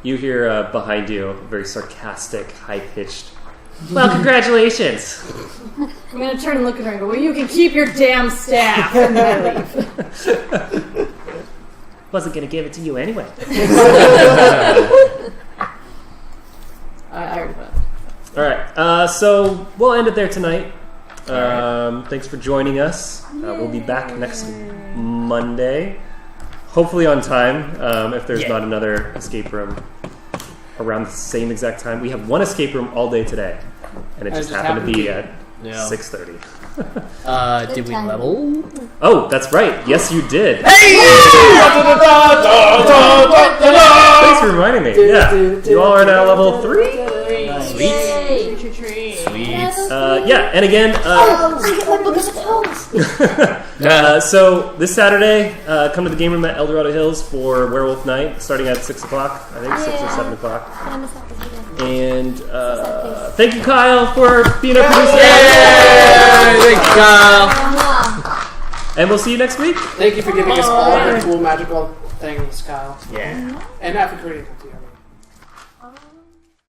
You hear behind you a very sarcastic, high-pitched, well, congratulations! I'm going to turn and look at her and go, well, you can keep your damn staff. And then I leave. Wasn't going to give it to you anyway. I already went. All right, so we'll end it there tonight. Thanks for joining us. We'll be back next Monday, hopefully on time. If there's not another escape room around the same exact time, we have one escape room all day today, and it just happened to be at 6:30. Did we level? Oh, that's right. Yes, you did. Thanks for reminding me. Yeah, you all are now level 3. Sweet. Yeah, and again, so this Saturday, come to the game room at Eldorado Hills for Werewolf Night, starting at 6 o'clock. I think 6 or 7 o'clock. And thank you, Kyle, for being a producer. Thank you, Kyle. And we'll see you next week. Thank you for giving us all the cool magical things, Kyle. Yeah. And happy creating.